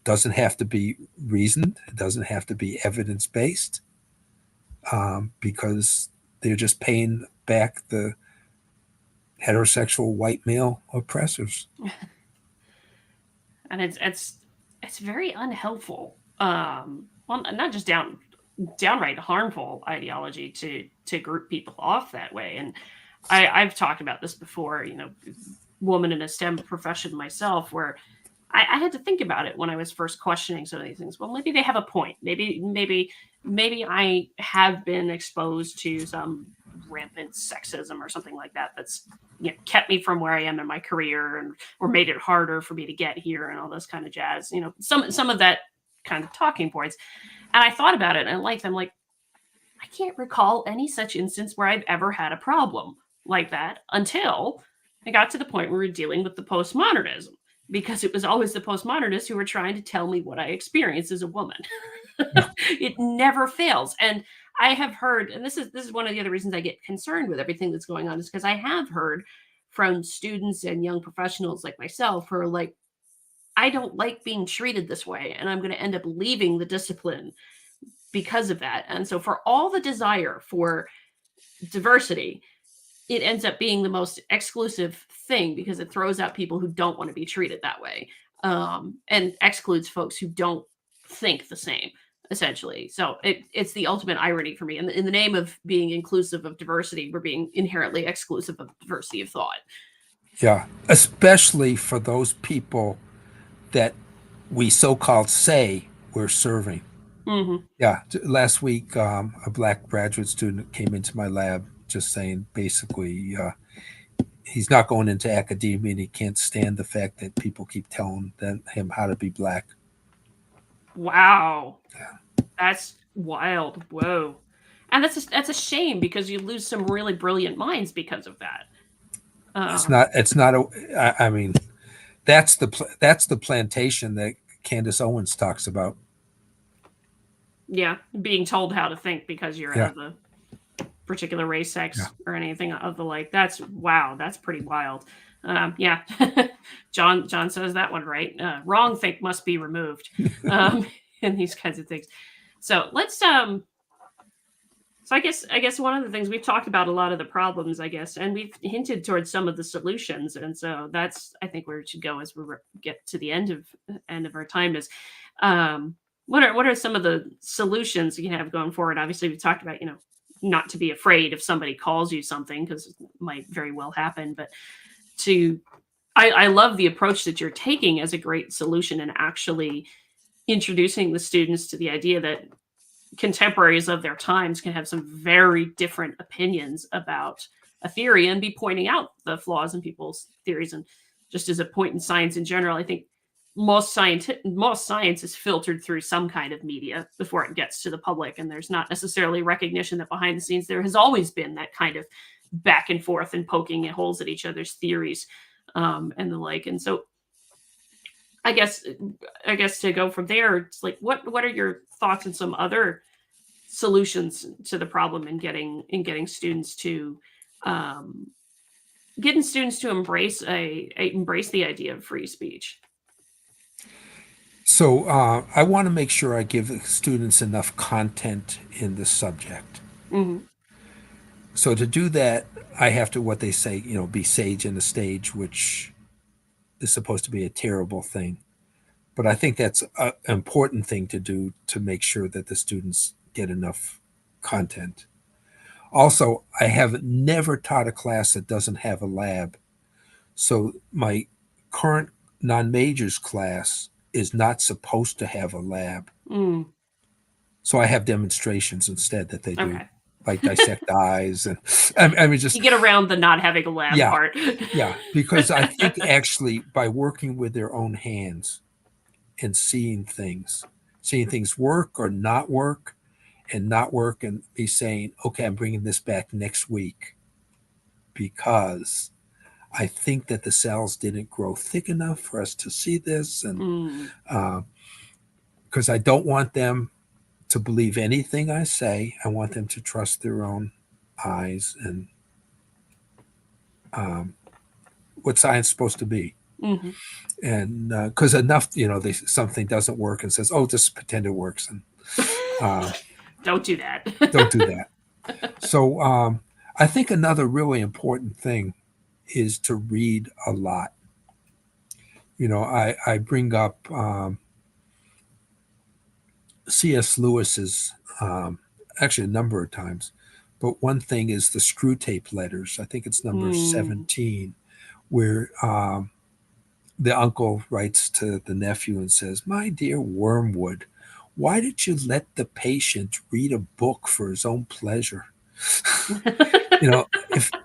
doesn't have to be reasoned. It doesn't have to be evidence-based, because they're just paying back the heterosexual white male oppressors. And it's very unhelpful. Well, not just downright harmful ideology to group people off that way. And I've talked about this before, woman in a STEM profession myself, where I had to think about it when I was first questioning some of these things. Well, maybe they have a point. Maybe I have been exposed to some rampant sexism or something like that that's kept me from where I am in my career, or made it harder for me to get here, and all this kind of jazz. Some of that kind of talking points. And I thought about it, and I'm like, I can't recall any such instance where I've ever had a problem like that until I got to the point where we were dealing with the postmodernism, because it was always the postmodernists who were trying to tell me what I experienced as a woman. It never fails. And I have heard, and this is one of the other reasons I get concerned with everything that's going on, is because I have heard from students and young professionals like myself who are like, I don't like being treated this way, and I'm going to end up leaving the discipline because of that. And so, for all the desire for diversity, it ends up being the most exclusive thing because it throws out people who don't want to be treated that way, and excludes folks who don't think the same, essentially. So it's the ultimate irony for me. In the name of being inclusive of diversity, we're being inherently exclusive of diversity of thought. Yeah, especially for those people that we so-called say we're serving. Mm-hmm. Yeah, last week a black graduate student came into my lab just saying basically he's not going into academia and he can't stand the fact that people keep telling him how to be black. Wow, that's wild. Whoa. And that's a shame because you lose some really brilliant minds because of that. It's Um, not. It's not a. I mean, that's the plantation that Candace Owens talks about. yeah, being told how to think because you're Yeah, of a particular race, yeah. sex, or anything of the like. That's wow. That's pretty wild. Yeah, John says that one right. Wrong think must be removed, and these kinds of things. So let's So I guess one of the things we've talked about a lot of the problems, I guess, and we've hinted towards some of the solutions, and so that's I think where it should go as we get to the end of our time is, what are some of the solutions you have going forward? Obviously, we talked about not to be afraid if somebody calls you something because it might very well happen, but to I love the approach that you're taking as a great solution and actually introducing the students to the idea that contemporaries of their times can have some very different opinions about a theory and be pointing out the flaws in people's theories. And just as a point in science in general, I think most science is filtered through some kind of media before it gets to the public, and there's not necessarily recognition that behind the scenes there has always been that kind of back and forth and poking holes at each other's theories, and the like. And so I guess I guess to go from there, it's like what are your thoughts on some other solutions to the problem in getting students to um, embrace the idea of free speech? So I want to make sure I give students enough content in the subject. Hmm. So to do that, I have to what they say, be sage in the stage, which is supposed to be a terrible thing. But I think that's an important thing to do to make sure that the students get enough content. Also, I have never taught a class that doesn't have a lab. So my current non-majors class is not supposed to have a lab. Mm, So I have demonstrations instead that they do, okay. like dissect eyes and I mean You just get around the not having a lab yeah, part. yeah. Because I think actually by working with their own hands and seeing things work or not work, and not work, and be saying, okay, I'm bringing this back next week because I think that the cells didn't grow thick enough for us to see this, and Mm, because I don't want them to believe anything I say. I want them to trust their own eyes and um, what science is supposed to be. hmm. And because enough, something doesn't work and says, "Oh, just pretend it works," and uh, Don't do that. don't do that. So I think another really important thing is to read a lot. I bring up C.S. Lewis's actually a number of times, but one thing is the screw tape letters. I think it's number Mm. 17, where the uncle writes to the nephew and says, "My dear Wormwood, why did you let the patient read a book for his own pleasure?" you know,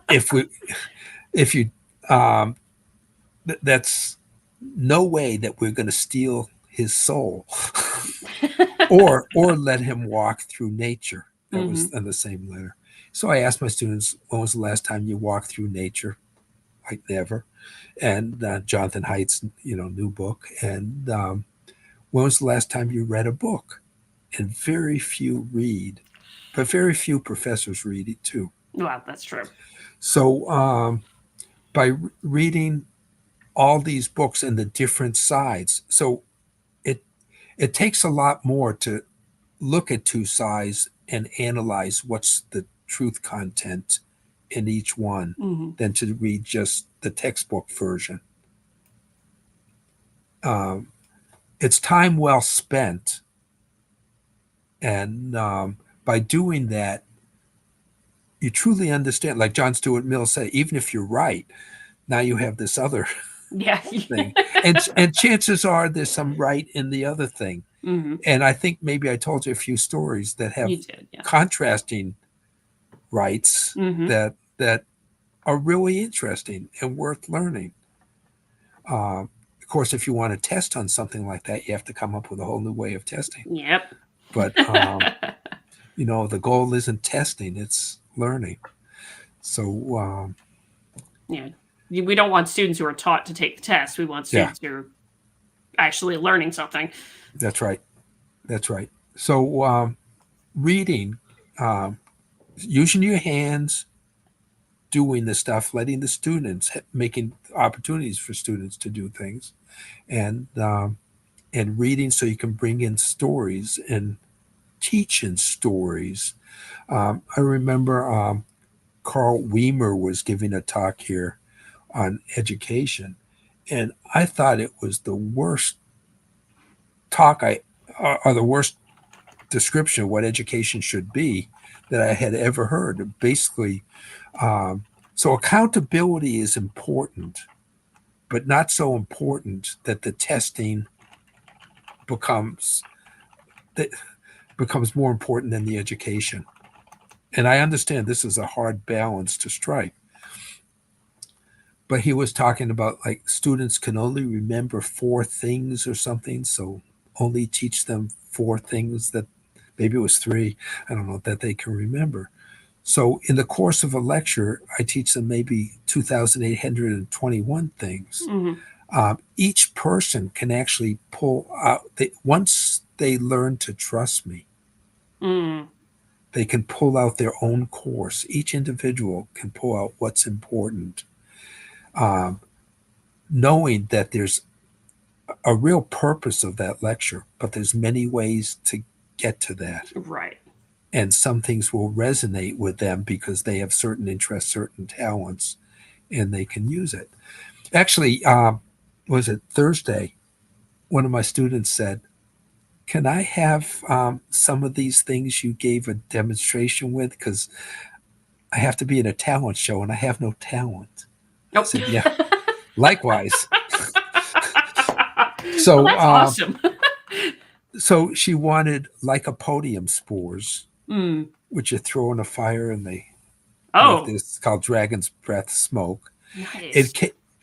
if you um, that's no way that we're going to steal his soul or let him walk through nature. That was Hmm. in the same letter. So I asked my students, when was the last time you walked through nature? Like never. And Jonathan Haidt's new book. And when was the last time you read a book? And very few read. but very few professors read it too. Well, that's true. So by reading all these books and the different sides, so it it takes a lot more to look at two sides and analyze what's the truth content in each one Mm-hmm. than to read just the textbook version. Um, it's time well spent, and by doing that, you truly understand. Like John Stuart Mill said, even if you're right, now you have this other Yeah. thing, and chances are there's some right in the other thing. Mm-hmm. And I think maybe I told you a few stories that have You did, yeah. contrasting rights Mm-hmm. that are really interesting and worth learning. Of course, if you want to test on something like that, you have to come up with a whole new way of testing. Yep. But the goal isn't testing; it's learning. So Yeah. We don't want students who are taught to take the test. We want yeah, students who are actually learning something. that's right. That's right. So reading, um, using your hands, doing the stuff, letting the students making opportunities for students to do things, and reading so you can bring in stories and teaching stories. I remember Carl Weimer was giving a talk here on education, and I thought it was the worst talk or the worst description of what education should be that I had ever heard. Basically, um, so accountability is important, but not so important that the testing becomes that becomes more important than the education. And I understand this is a hard balance to strike. But he was talking about like students can only remember four things or something, so only teach them four things that maybe it was three, I don't know, that they can remember. So in the course of a lecture, I teach them maybe 2,821 things. Mm-hmm. Each person can actually pull out, once they learn to trust me, Mm. they can pull out their own course. Each individual can pull out what's important, um, knowing that there's a real purpose of that lecture, but there's many ways to get to that. Right. And some things will resonate with them because they have certain interests, certain talents, and they can use it. Actually, was it Thursday? One of my students said, "Can I have some of these things you gave a demonstration with? Because I have to be in a talent show and I have no talent." I Nope. said, "Yeah, likewise." Well, So, that's awesome. so she wanted lycopodium spores, Mm. which you throw in a fire and they make Oh, this called dragon's breath smoke. nice.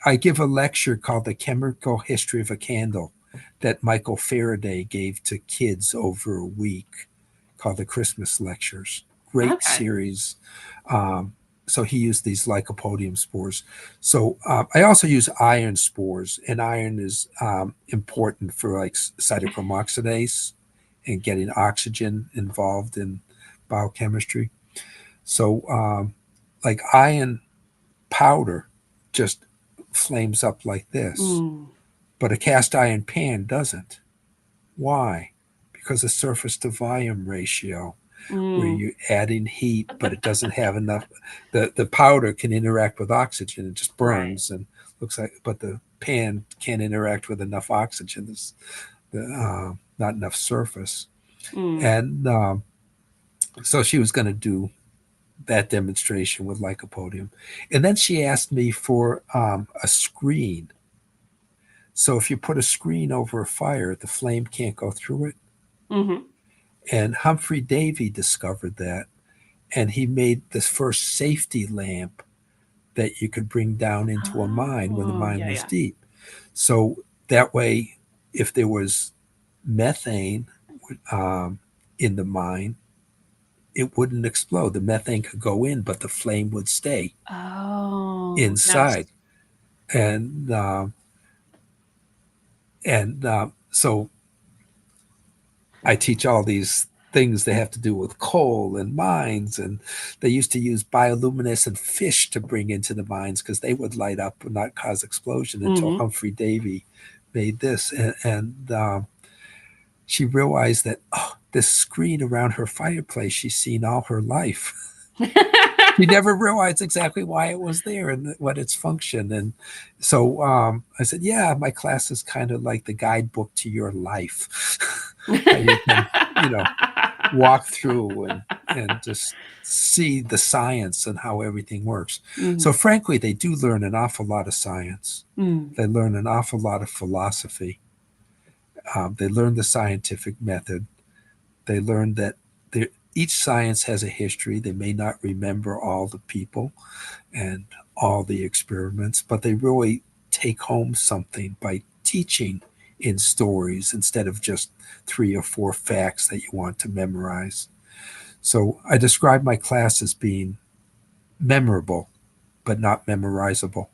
I give a lecture called The Chemical History of a Candle that Michael Faraday gave to kids over a week called the Christmas Lectures. Great Okay. series. Um, so he used these lycopodium spores. So I also use iron spores, and iron is important for like cytochrome oxidase and getting oxygen involved in biochemistry. So like iron powder just flames up like this, Mm. but a cast iron pan doesn't. Why? Because of surface to volume ratio, where Mm. you're adding heat, but it doesn't have enough. The powder can interact with oxygen, it just Right. burns and looks like, but the pan can't interact with enough oxygen. There's not enough surface. Mm. And so she was going to do that demonstration with lycopodium. And then she asked me for a screen. So if you put a screen over a fire, the flame can't go through it. Mm-hmm. And Humphrey Davy discovered that. And he made the first safety lamp that you could bring down into a mine when the Oh, mine yeah, was yeah. deep. So that way, if there was methane um, in the mine, it wouldn't explode. The methane could go in, but the flame would stay Oh, nice. inside. And so I teach all these things that have to do with coal and mines, and they used to use bioluminescent fish to bring into the mines because they would light up and not cause explosion until Humphrey Davy made this. And she realized that this screen around her fireplace she's seen all her life. She never realized exactly why it was there and what its function. And so I said, yeah, my class is kind of like the guidebook to your life. How you can, walk through and just see the science and how everything works. So frankly, they do learn an awful lot of science. They learn an awful lot of philosophy. They learn the scientific method. They learn that each science has a history. They may not remember all the people and all the experiments, but they really take home something by teaching in stories instead of just 3 or 4 facts that you want to memorize. So I describe my class as being memorable, but not memorizable.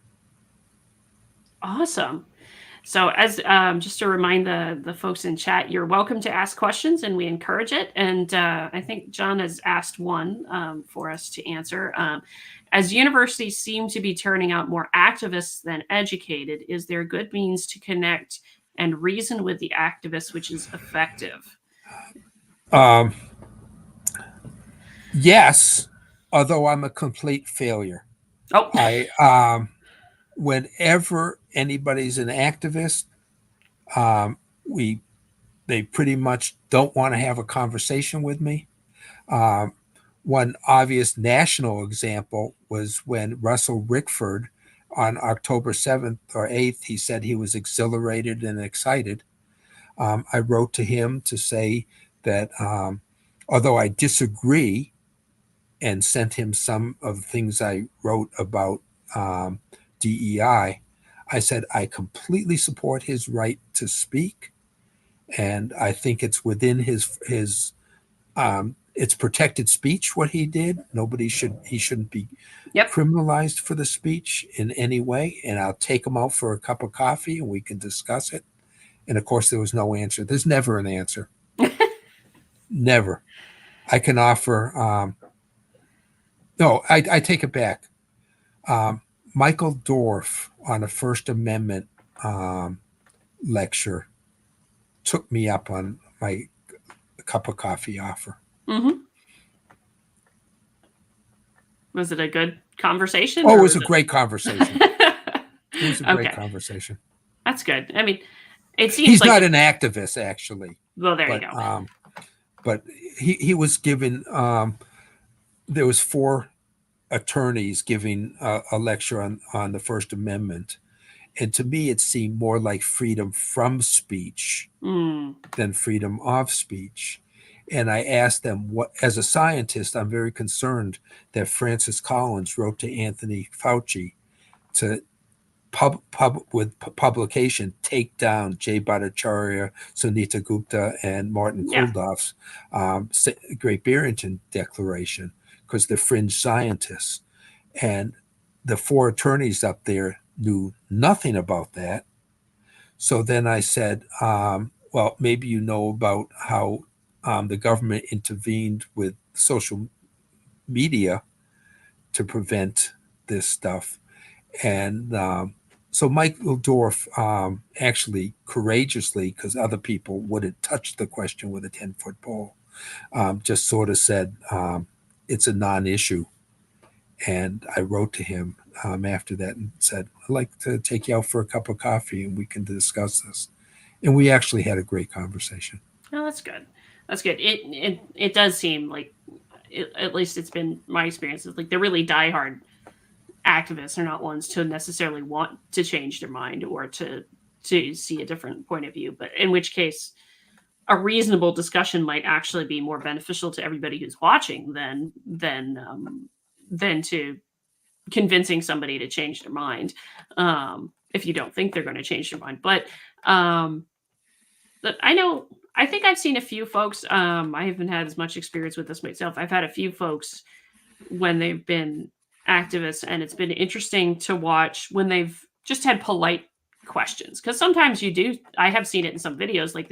Awesome. So as just to remind the folks in chat, you're welcome to ask questions and we encourage it. And I think John has asked one for us to answer. As universities seem to be turning out more activists than educated, is there good means to connect and reason with the activists, which is effective? Yes, although I'm a complete failure. Oh, Whenever anybody's an activist, they pretty much don't want to have a conversation with me. One obvious national example was when Russell Rickford, on October 7th or 8th, he said he was exhilarated and excited. I wrote to him to say that although I disagree, and sent him some of the things I wrote about DEI, I said I completely support his right to speak, and I think it's within his it's protected speech what he did. He shouldn't be criminalized for the speech in any way. And I'll take him out for a cup of coffee and we can discuss it. And of course, there was no answer. There's never an answer. Never. I can offer. No, I take it back. Michael Dorff on a First Amendment lecture took me up on my cup of coffee offer. Was it a good conversation? Oh, it was a great conversation. It was a great conversation. That's good. I mean, it seems he's not an activist, actually. Well, there you go. But he was given. There was 4 attorneys giving a lecture on the First Amendment, and to me, it seemed more like freedom from speech than freedom of speech. And I asked them, what, as a scientist, I'm very concerned that Francis Collins wrote to Anthony Fauci to with publication take down Jay Bhattacharya, Sunita Gupta, and Martin Kuldorff's Great Barrington Declaration, because they're fringe scientists. And the 4 attorneys up there knew nothing about that. So then I said, well, maybe you know about how the government intervened with social media to prevent this stuff. And so Michael Dorff actually courageously, because other people wouldn't touch the question with a 10-foot pole, just sort of said it's a non-issue. And I wrote to him after that and said, I'd like to take you out for a cup of coffee and we can discuss this. And we actually had a great conversation. Oh, that's good. That's good. It does seem like, at least it's been my experience, like the really diehard activists are not ones to necessarily want to change their mind or to see a different point of view. But in which case, a reasonable discussion might actually be more beneficial to everybody who's watching than to convincing somebody to change their mind if you don't think they're going to change their mind. But I think I've seen a few folks. I haven't had as much experience with this myself. I've had a few folks when they've been activists, and it's been interesting to watch when they've just had polite questions. Because sometimes you do. I have seen it in some videos, like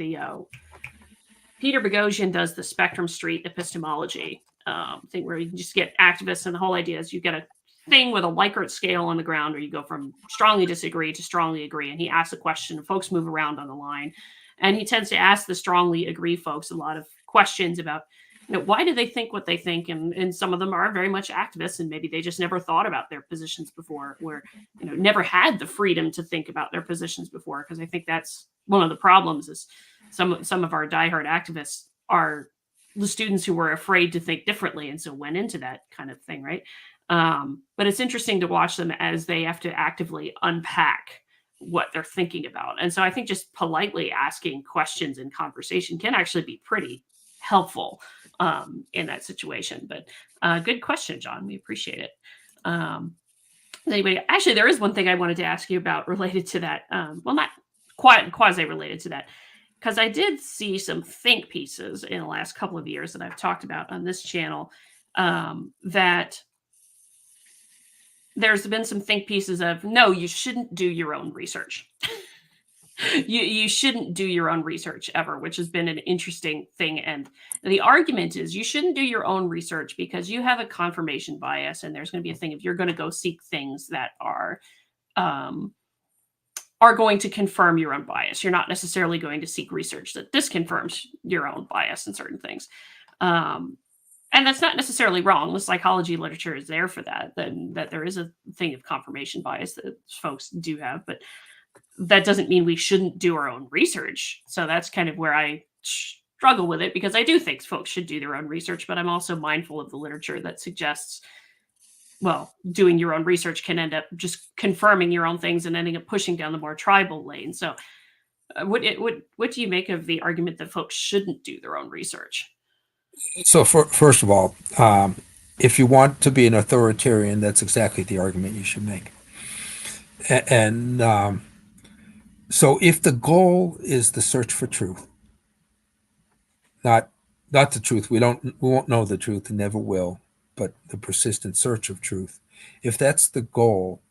Peter Boghossian does the Spectrum Street epistemology thing where you can just get activists, and the whole idea is you get a thing with a Likert scale on the ground where you go from strongly disagree to strongly agree, and he asks a question and folks move around on the line, and he tends to ask the strongly agree folks a lot of questions about, you know, why do they think what they think, and some of them are very much activists, and maybe they just never thought about their positions before, or, you know, never had the freedom to think about their positions before, because I think that's one of the problems is some of our diehard activists are the students who were afraid to think differently and so went into that kind of thing, right? But it's interesting to watch them as they have to actively unpack what they're thinking about. And so I think just politely asking questions in conversation can actually be pretty helpful in that situation. But good question, John. We appreciate it. Anyway, actually, there is one thing I wanted to ask you about related to that. Well, not quite quasi related to that, because I did see some think pieces in the last couple of years that I've talked about on this channel, that there's been some think pieces of, no, you shouldn't do your own research. You shouldn't do your own research ever, which has been an interesting thing. And the argument is you shouldn't do your own research because you have a confirmation bias, and there's going to be a thing if you're going to go seek things that are going to confirm your own bias. You're not necessarily going to seek research that disconfirms your own bias in certain things. And that's not necessarily wrong. The psychology literature is there for that, that there is a thing of confirmation bias that folks do have, but that doesn't mean we shouldn't do our own research. So that's kind of where I struggle with it, because I do think folks should do their own research, but I'm also mindful of the literature that suggests, well, doing your own research can end up just confirming your own things and ending up pushing down the more tribal lane. So what do you make of the argument that folks shouldn't do their own research? So first of all, if you want to be an authoritarian, that's exactly the argument you should make. And so if the goal is the search for truth, not the truth, we won't know the truth and never will, but the persistent search of truth. If that's the goal,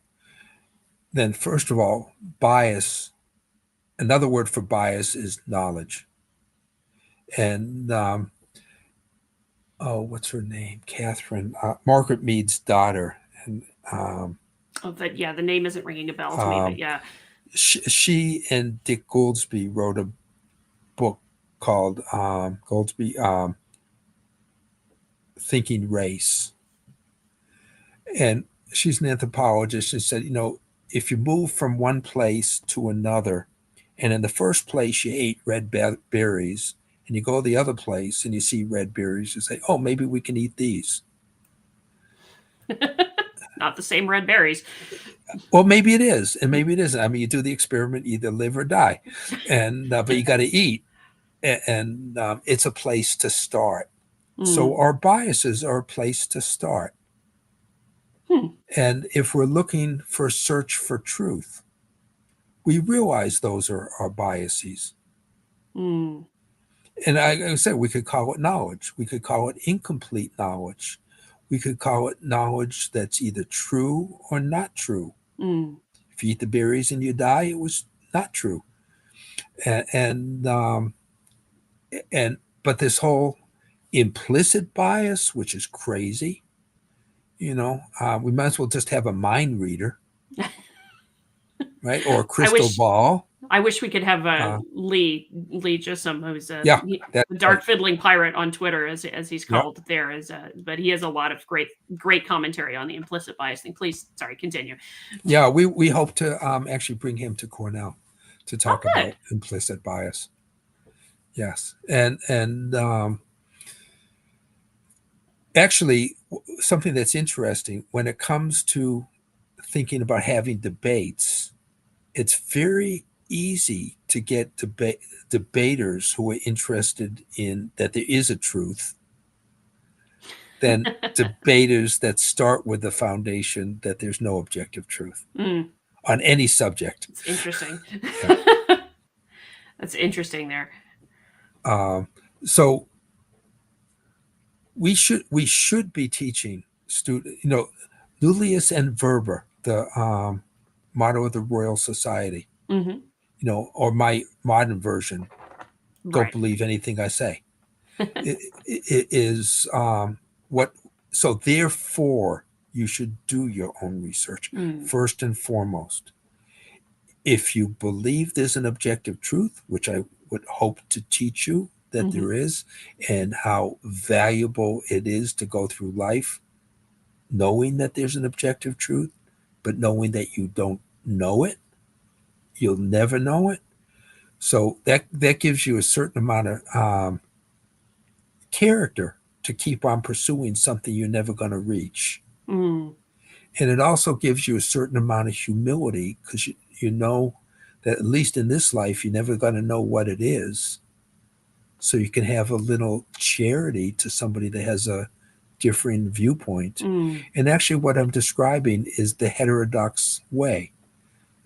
then first of all, bias, another word for bias is knowledge. And what's her name? Catherine, Margaret Mead's daughter. And the name isn't ringing a bell to me, but yeah. She and Dick Gouldsby wrote a book called Gouldsby Thinking Race. And she's an anthropologist and said, if you move from one place to another, and in the first place you ate red berries, and you go to the other place and you see red berries, you say, oh, maybe we can eat these. Not the same red berries. Well, maybe it is, and maybe it isn't. I mean, you do the experiment, either live or die, and but you got to eat, and it's a place to start. So our biases are a place to start. And if we're looking for a search for truth, we realize those are our biases. And I said, we could call it knowledge. We could call it incomplete knowledge. We could call it knowledge that's either true or not true. If you eat the berries and you die, it was not true. But this whole implicit bias, which is crazy, we might as well just have a mind reader, right? Or a crystal ball. I wish we could have Lee Gissom, who's a dark fiddling pirate on Twitter, as he's called there. But he has a lot of great commentary on the implicit bias thing. Please, sorry, continue. Yeah, we hope to actually bring him to Cornell to talk about implicit bias. Yes, and actually, something that's interesting when it comes to thinking about having debates, it's very easy to get debaters who are interested in that there is a truth than debaters that start with the foundation that there's no objective truth on any subject. It's interesting. That's interesting there. So we should be teaching students, Nullius and Verba, the motto of the Royal Society. Or my modern version, Don't Right. believe anything I say. It is what. So therefore, you should do your own research Mm. first and foremost. If you believe there's an objective truth, which I would hope to teach you that Hmm. there is, and how valuable it is to go through life knowing that there's an objective truth, but knowing that you don't know it, you'll never know it. So that gives you a certain amount of character to keep on pursuing something you're never going to reach. Mm. And it also gives you a certain amount of humility because you know that at least in this life, you're never going to know what it is. So you can have a little charity to somebody that has a differing viewpoint. Mm. And actually, what I'm describing is the heterodox way.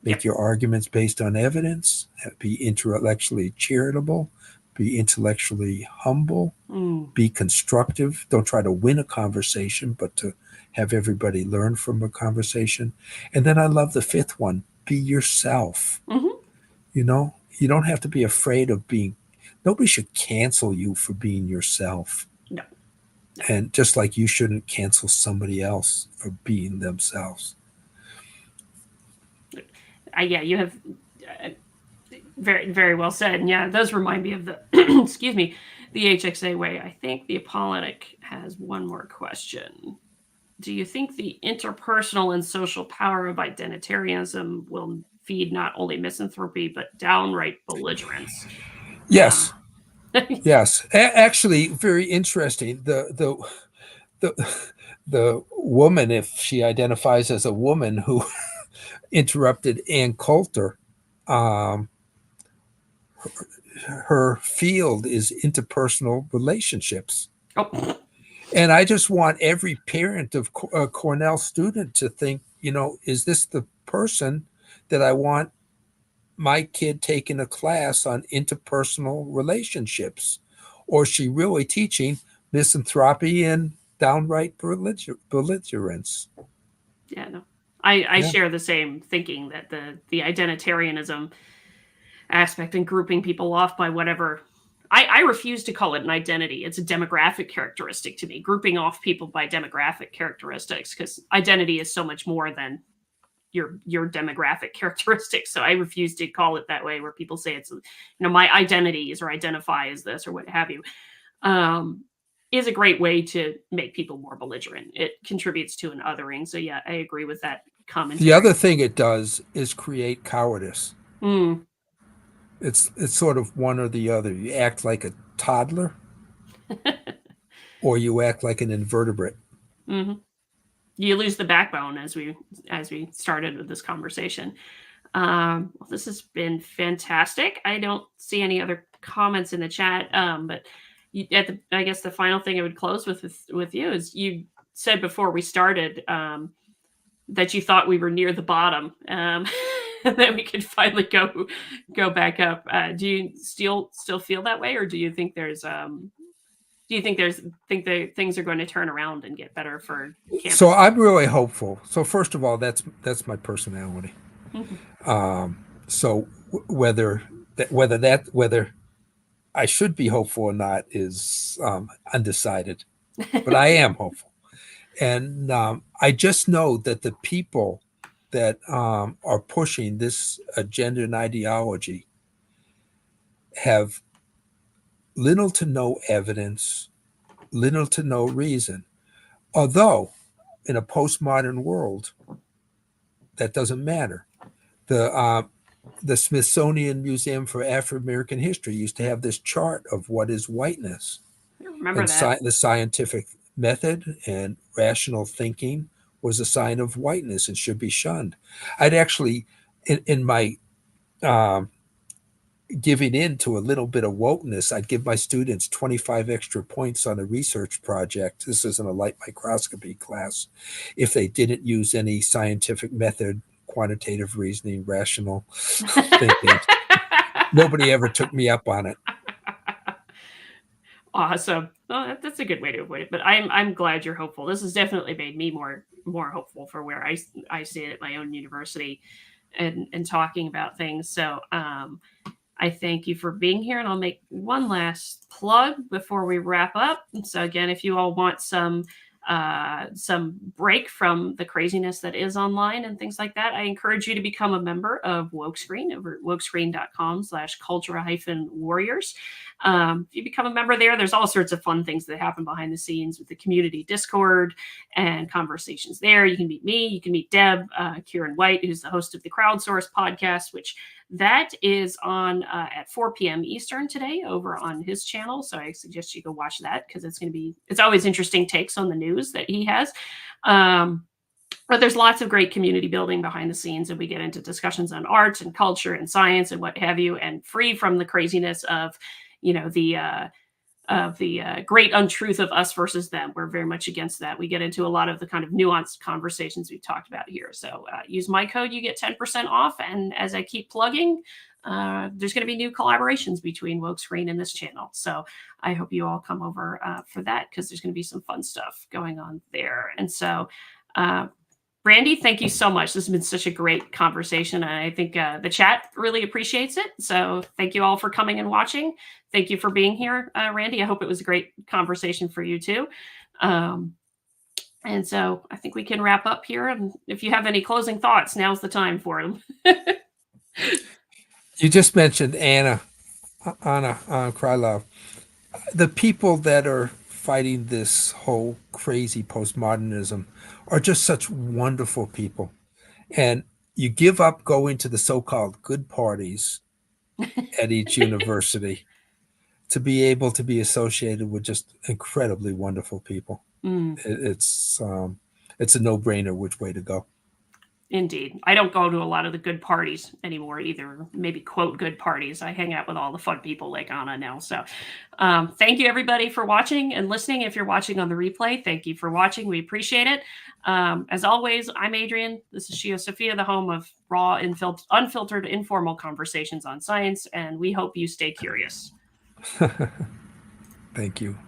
Make Yep. your arguments based on evidence, be intellectually charitable, be intellectually humble, Mm. be constructive. Don't try to win a conversation, but to have everybody learn from a conversation. And then I love the fifth one, be yourself. Hmm. You don't have to be afraid of being, nobody should cancel you for being yourself. No. No. And just like you shouldn't cancel somebody else for being themselves. Yeah, you have uh, very, very well said. And yeah, those remind me of the, excuse me, the HXA way. I think the Apollotic has one more question. Do you think the interpersonal and social power of identitarianism will feed not only misanthropy but downright belligerence? Uh, Yes, yes. Actually, very interesting. The the woman, if she identifies as a woman who interrupted Ann Coulter, um, her field is interpersonal relationships. oh, And I just want every parent of a Cornell student to think, is this the person that I want my kid taking a class on interpersonal relationships? Or is she really teaching misanthropy and downright belligerence? yeah, no. I Yeah. share the same thinking that the identitarianism aspect and grouping people off by whatever I refuse to call it an identity. It's a demographic characteristic to me, grouping off people by demographic characteristics, because identity is so much more than your demographic characteristics. So I refuse to call it that way, where people say it's my identities or identify as this or what have you. Um, is a great way to make people more belligerent. It contributes to an othering. So yeah, I agree with that The commentary. other thing it does is create cowardice. Mm. It's sort of one or the other. You act like a toddler or you act like an invertebrate. Hmm. You lose the backbone, as we started with this conversation. Well, this has been fantastic. I don't see any other comments in the chat, but I guess the final thing I would close with you is you said before we started that you thought we were near the bottom, and that we could finally go back up. Do you still feel that way, or do you think that things are going to turn around and get better for So campus? I'm really hopeful. So first of all, that's my personality. Mhm. So whether I should be hopeful or not is undecided, but I am hopeful, and I just know that the people that are pushing this agenda and ideology have little to no evidence, little to no reason. Although in a postmodern world, that doesn't matter. The Smithsonian Museum for African American History used to have this chart of what is whiteness, I remember and that. the scientific method and rational thinking was a sign of whiteness and should be shunned. I'd actually, in my um, giving in to a little bit of wokeness, I'd give my students 25 extra points on a research project. This isn't a light microscopy class. If they didn't use any scientific method, quantitative reasoning, rational thinking, nobody ever took me up on it. Awesome. Well, that's a good way to avoid it. But I'm glad you're hopeful. This has definitely made me more hopeful for where I see it at my own university and talking about things. So I thank you for being here, and I'll make one last plug before we wrap up. So again, if you all want some break from the craziness that is online and things like that, I encourage you to become a member of Wokescreen over at wokescreen.com/cultura-warriors. If you become a member there, there's all sorts of fun things that happen behind the scenes with the community Discord and conversations there. You can meet me, you can meet Deb, Kieran White, who's the host of the Crowdsource podcast, which that is on at 4 p.m. Eastern today over on his channel. So I suggest you go watch that because it's always interesting takes on the news that he has. But there's lots of great community building behind the scenes, and we get into discussions on arts and culture and science and what have you, and free from the craziness of, the great untruth of us versus them. We're very much against that. We get into a lot of the kind of nuanced conversations we've talked about here. So use my code, you get 10% off. And as I keep plugging, there's going to be new collaborations between Wokescreen and this channel. So I hope you all come over for that, because there's going to be some fun stuff going on there. And so Brandy, thank you so much. This has been such a great conversation, and I think the chat really appreciates it. So thank you all for coming and watching. Thank you for being here, Randy. I hope it was a great conversation for you too. And so I think we can wrap up here. And if you have any closing thoughts, now's the time for them. You just mentioned Anna Krylov. The people that are fighting this whole crazy postmodernism are just such wonderful people. And you give up going to the so-called good parties at each university to be able to be associated with just incredibly wonderful people. It's a no-brainer which way to go. Indeed. I don't go to a lot of the good parties anymore either. Maybe quote good parties. I hang out with all the fun people like Anna now. So thank you everybody for watching and listening. If you're watching on the replay, thank you for watching. We appreciate it. As always, I'm Adrian. This is Shio Sophia, the home of raw, unfiltered, informal conversations on science. And we hope you stay curious. Thank you.